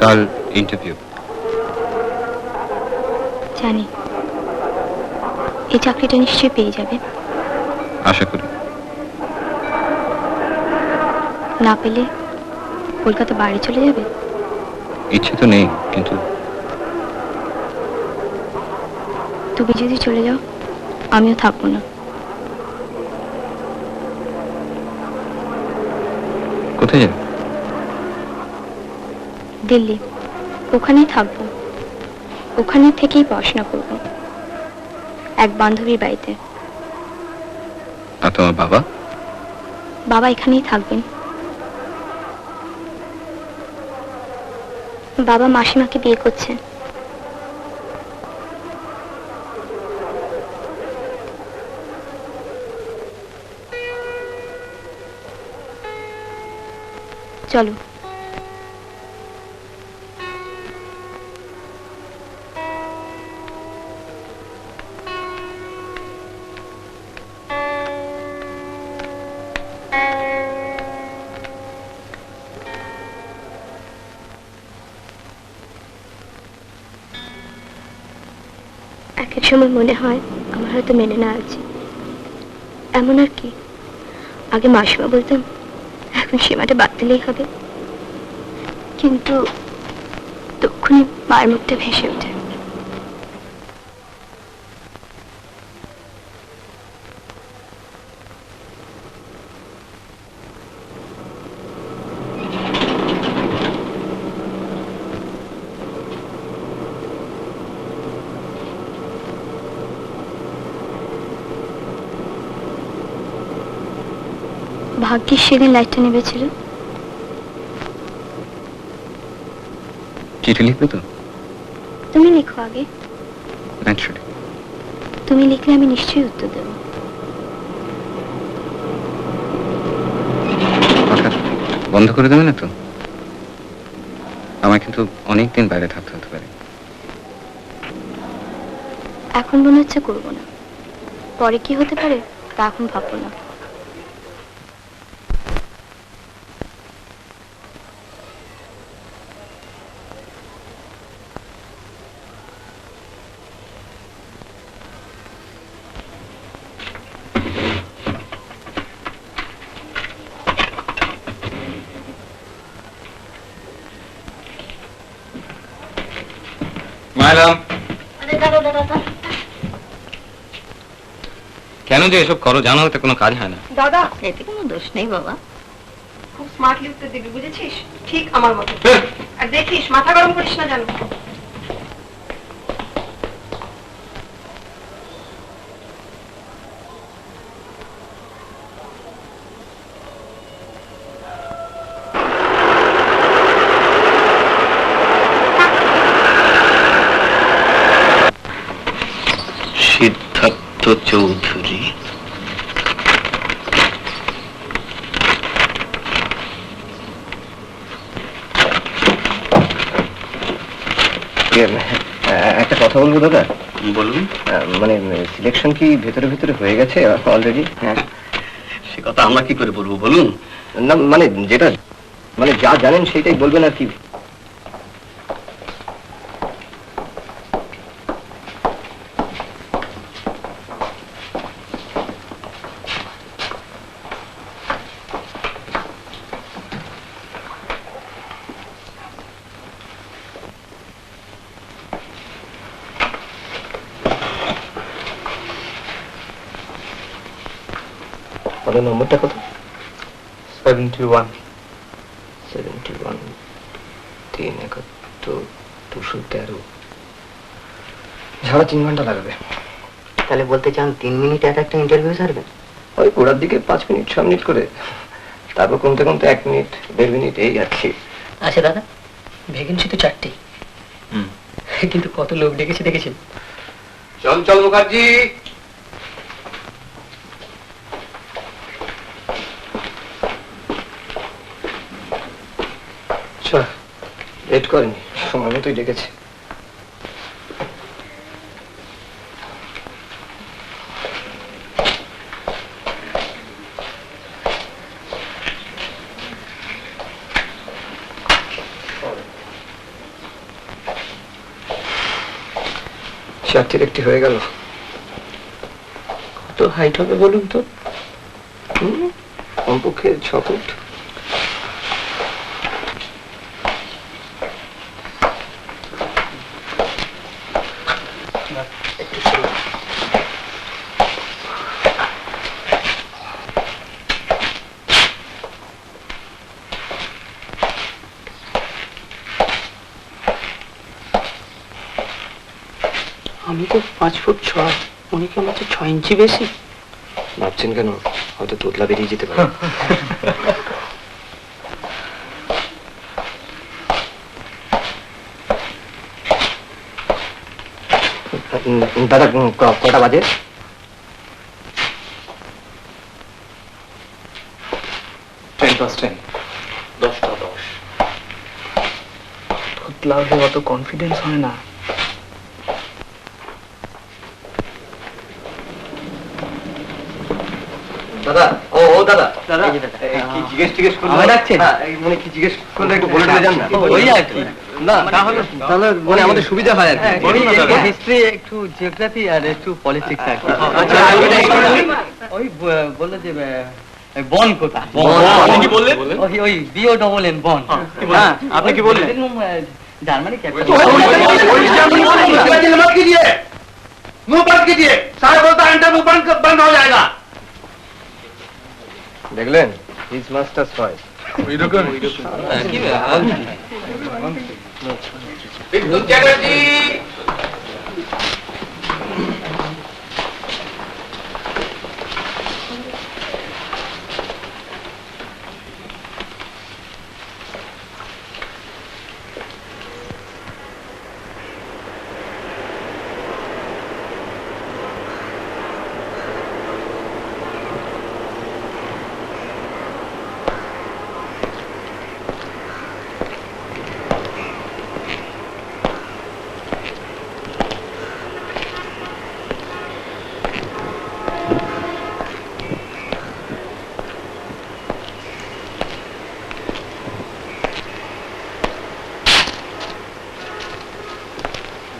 কাল ইন্টারভিউ। জানি এই চাকরিটা নিশ্চয়ই পেয়ে যাবে। আশা করি। না পেলে কলকাতা বাড়ি চলে যাবে? ইচ্ছে তো নেই, কিন্তু তুমি যদি চলে যাও আমিও থাকবো না। কোথায় যাবে? দিল্লি, ওখানেই থাকবো। ওখানে থেকেই পড়াশোনা করব এক বান্ধবীর বাড়িতে। আর তোমার বাবা? বাবা এখানেই থাকবেন। বাবা মাসিমাকে বিয়ে করছে। চলো। এক এক সময় মনে হয় আমার হয়তো মেনে নেওয়া উচিত। এমন আর কি, আগে মাসিমা বলতাম এখন সীমাটা বাদ দিলেই হবে, কিন্তু তখনই মায়ের মুখটা ভেসে ওঠে। ভাগ্যিস সেদিন লাইটটা নেবেছিল। চিঠি লিখবে তো? তুমি লিখো আগে। ন্যাচারালি। তুমি লিখলে আমি নিশ্চয়ই উত্তর দেব। হঠাৎ বন্ধ করে দেবে না তো? আমার কিন্তু অনেকদিন বাইরে থাকতে হতে পারে। এখন মনে হচ্ছে করবো না, পরে কি হতে পারে তা এখন ভাববো না। ম্যাডাম, কেন যে এসব করো জানো? তো কোনো কাজ হয় না। দাদা, এতে কোনো দোষ নেই বাবা। খুব স্মার্টলি উত্তর দিবি, বুঝেছিস? ঠিক আমার মতো। আর দেখিস মাথা গরম করিস না জানো। সিদ্ধার্থ চৌধুরী, একটা কথা বলবো দাদা? বলুন। মানে সিলেকশন কি ভেতরে ভেতরে হয়ে গেছে অলরেডি? হ্যাঁ, সে কথা আমরা কি করে বলবো বলুন। না মানে যেটা মানে যা জানেন সেটাই বলবেন আর কি। নম্বরটা কত? 71 71 371 213। ঝাড়া 3 ঘন্টা লাগবে। তাহলে বলতে চান 3 মিনিট একটা ইন্টারভিউ সারবে? ওই গোড়ার দিকে 5 মিনিট 6 মিনিট করে, তারপর কমতে কমতে 1 মিনিট 1.5 মিনিট এই আর কি। আচ্ছা দাদা, ভ্যাকেন্সি তো 4টে, কিন্তু কত লোক ডেকেছে দেখেছেন? চঞ্চল মুখার্জি, লেট করেনি, সময় মতোই ডেকেছে। চারটির একটি হয়ে গেল। কত হাইট হবে বলুন তো? কমপক্ষে 6 ফুট। আমি তো 5 ফুট 6, উনি কেমন 6 ইঞ্চি বেশি। ভাবছেন কেন? হয়তো তোতলা বেরিয়ে যেতে পারে। দাদা কটা বাজে? 10:10। 10টা 10। তোতলা হলে অত কনফিডেন্স হয় না। দাদা, ও দাদা, দাদা, কি জিজ্ঞেস করলো? আমায় ডাকছেন? মানে কি জিজ্ঞেস করলে একটু বলে দিলে যান না? ওই আর কি। না, তাহলে মানে আমাদের সুবিধা হয় আর কি। হিস্ট্রি, একটু জিওগ্রাফি আর একটু পলিটিক্স আর কি। আচ্ছা, ওই বললো যে বন কোথায়? আপনি কি বললেন? ওই BONN বন। হ্যাঁ, আপনি কি বললেন? জার্মানি मुंह बंद कीजिए, साहब बोलता है इंटरव्यू बंद हो जाएगा। দেখলেন? His masters voice. কি ব্যাপার? বিদ্যুৎ চ্যাটার্জি,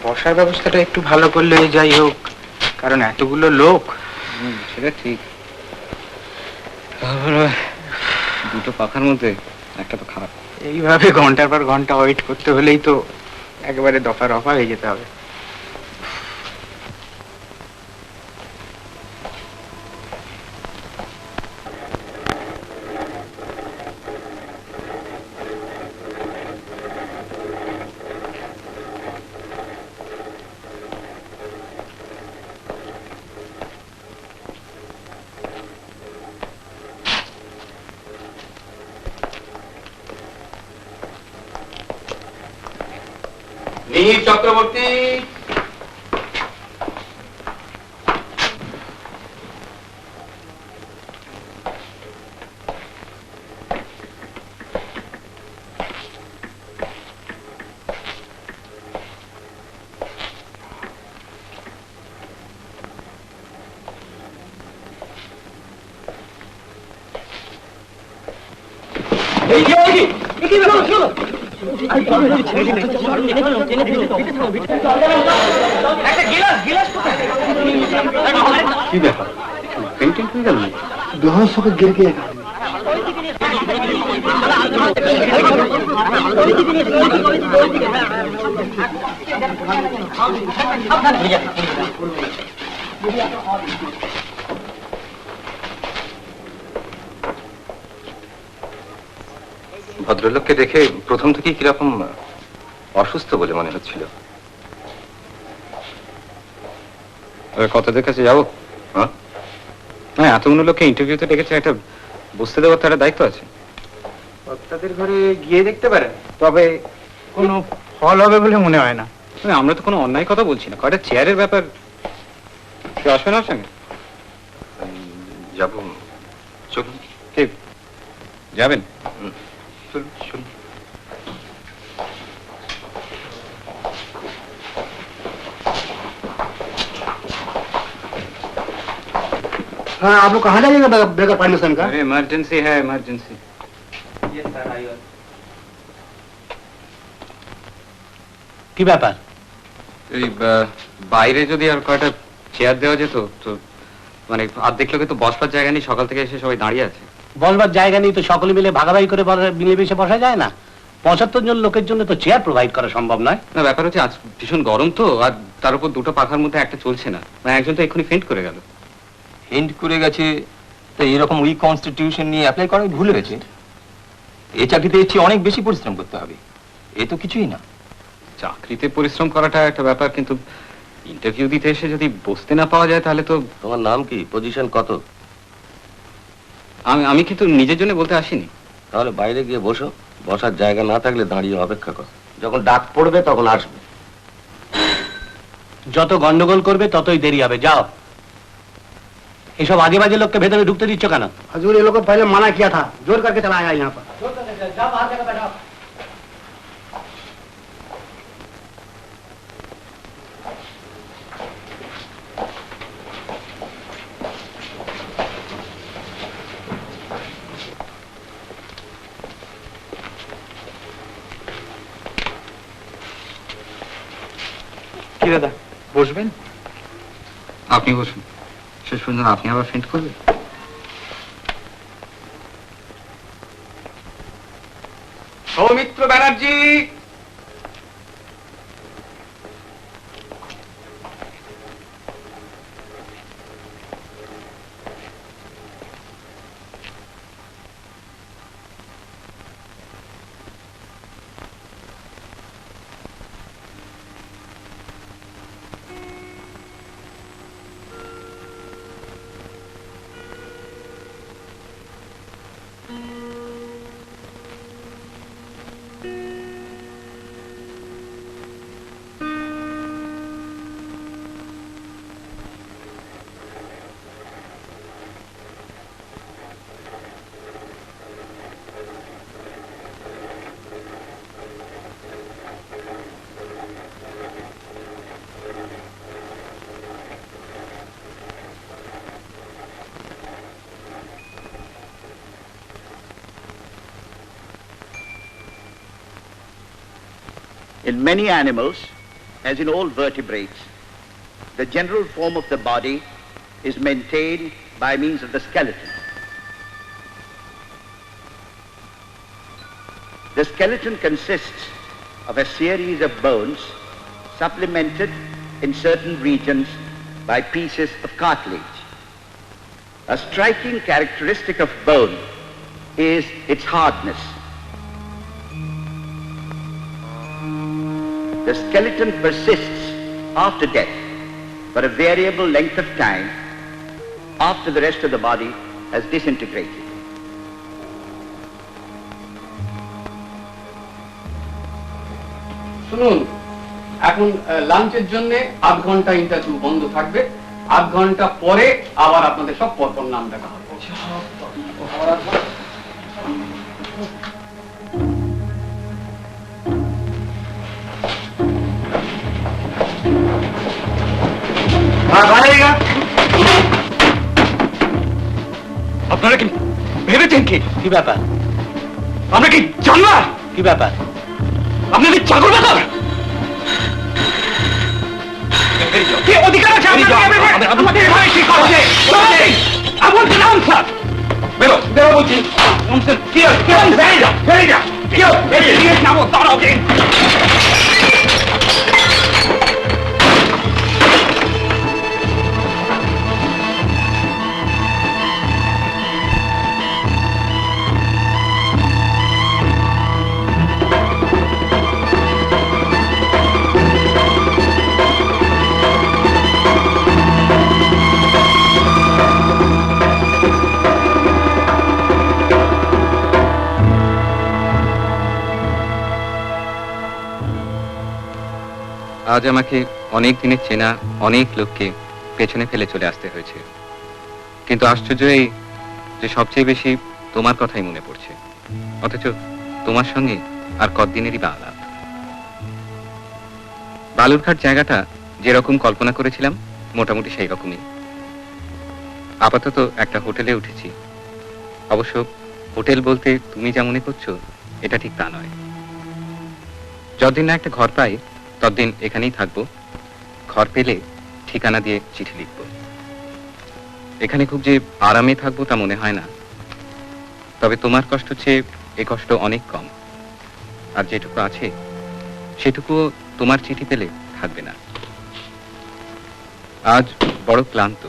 বসার ব্যবস্থাটা একটু ভালো করলে যাই হোক, কারণ এতগুলো লোক। সেটা ঠিক। দুটো পাখার মধ্যে একটা তো খারাপ। এইভাবে ঘন্টার পর ঘন্টা ওয়েট করতে হলেই তো একেবারে দফা রফা হয়ে যেতে হবে। মিহির চক্রবর্তী, কি ব্যাপার? পেন্টিং হয়ে গেল? बेहोश होकर गिर गया। ভদ্রলোককে দেখে প্রথম থেকেই কিরকম অসুস্থ বলে মনে হচ্ছিল। কতদের কাছে যাবো? হ্যাঁ, এতগুলো লোককে ইন্টারভিউতে ডেকেছে, একটা বুঝতে দেওয়ার তো একটা দায়িত্ব আছে। তাদের ঘরে গিয়ে দেখতে পারেন, তবে কোনো ফল হবে বলে মনে হয় না। আমরা তো কোনো অন্যায় কথা বলছি না, কয়টা চেয়ারের ব্যাপার। কেউ আসবে না ওর সঙ্গে? যাবো, চলুন। ঠিক যাবেন? চলুন চলুন। हाँ, आप लोग कहाँ जाइएगा बगैर परमिशन का? अरे इमरजेंसी है, इमरजेंसी। কি ব্যাপার? এই বাইরে যদি আর কয়টা চেয়ার দেওয়া যেত তো, মানে অর্ধেক লোকে তো বসবার জায়গা নেই, সকাল থেকে এসে সবাই দাঁড়িয়ে আছে। বসবার জায়গা নেই তো সকলে মিলে ভাগাভাগি করে মিলেমিশে বসা যায় না? 75 জন লোকের জন্য তো চেয়ার প্রোভাইড করা সম্ভব নয়। না, ব্যাপার হচ্ছে আজ ভীষণ গরম তো, আর তার উপর দুটো পাখার মধ্যে একটা চলছে না, মানে একজন তো এক্ষুনি ফেন্ট করে গেল। হিন্ট করে গেছে, তো এরকম উইক কনস্টিটিউশন নিয়ে অ্যাপ্লাই করাই ভুল হয়েছে। এই চাকরিতে এর চেয়ে অনেক বেশি পরিশ্রম করতে হবে, এ তো কিছুই না। চাকরিতে পরিশ্রম করাটা একটা ব্যাপার, কিন্তু ইন্টারভিউ দিতে এসে যদি বসতে না পাওয়া যায় তাহলে তো। তোমার নাম কি, পজিশন কত? আমি কিন্তু নিজের জন্য বলতে আসিনি। তাহলে বাইরে গিয়ে বসো, বসার জায়গা না থাকলে দাঁড়িয়ে অপেক্ষা করো, যখন ডাক পড়বে তখন আসবে। যত গন্ডগোল করবে ততই দেরি হবে, যাও। এসব আগে বাজে লোককে ভেতরে ঢুকতে দিচ্ছ কেন? हजूर ये लोग को पहले मना किया था, जोर करके चला आया यहाँ पर। কি দাদা, বসবেন? আপনি বসুন, শেষ পর্যন্ত আপনি আবার ফেন্ট করবেন? Soumitra Banerjee, In many animals, as in all vertebrates, the general form of the body is maintained by means of the skeleton. The skeleton consists of a series of bones supplemented in certain regions by pieces of cartilage. A striking characteristic of bone is its hardness. The skeleton persists after death for a variable length of time after the rest of the body has disintegrated. শুনুন, এখন লাঞ্চের জন্য আধ ঘন্টা ইন্টারভিউ বন্ধ থাকবে, আধ ঘন্টা পরে আবার আপনাদের সব পরপর নাম ডাকা হবে। আপনারা কি ভেবেছেন কি ব্যাপার? আমরা কি জানলাম? কি ব্যাপার? আপনাদের চাকর ব্যাপার কি অধিকার আছে আমাদের ঘরে কি করছে? আমার নাম স্যার, বেরো বেরো বলছি। কি বেরিয়ে যা, বেরিয়ে যা, কেউ বেরিয়ে যাবো, দাঁড়াও। আজ আমাকে অনেক দিনের চেনা অনেক লোককে পেছনে ফেলে চলে আসতে হয়েছে, কিন্তু আশ্চর্য এই যে সবচেয়ে বেশি তোমার কথাই মনে পড়ছে, অথচ তোমার সঙ্গে আর কতদিনেরই বা আলাপ। বালুরঘাট জায়গাটা যেরকম কল্পনা করেছিলাম মোটামুটি সেই রকমই। আপাতত একটা হোটেলে উঠেছি, অবশ্য হোটেল বলতে তুমি যা মনে করছো এটা ঠিক তা নয়। যতদিন না একটা ঘর পাই ততদিন এখানেই থাকবো, ঘর পেলে ঠিকানা দিয়ে চিঠি লিখব। এখানে খুব যে আরামে থাকবো তা মনে হয় না, তবে তোমার কষ্ট চেয়ে এ কষ্ট অনেক কম। আর যেটুকু আছে সেটুকু তোমার চিঠি পেলে থাকবে না। আজ বড় ক্লান্ত,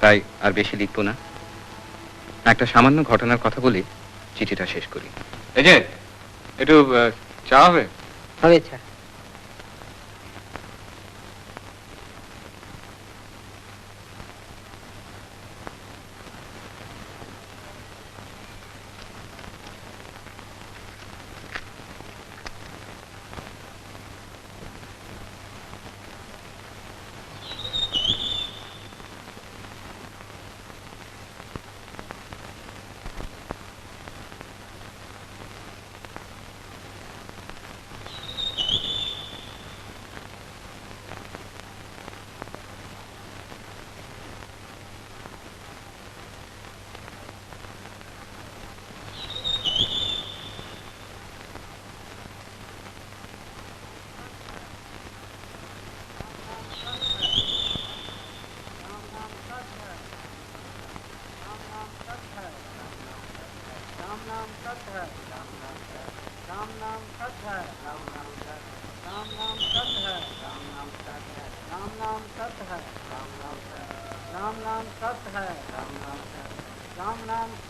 তাই আর বেশি লিখবো না। একটা সামান্য ঘটনার কথা বলে চিঠিটা শেষ করি। এই যে একটু চা হবে? হবে চা। राम नाम सत्य है, राम नाम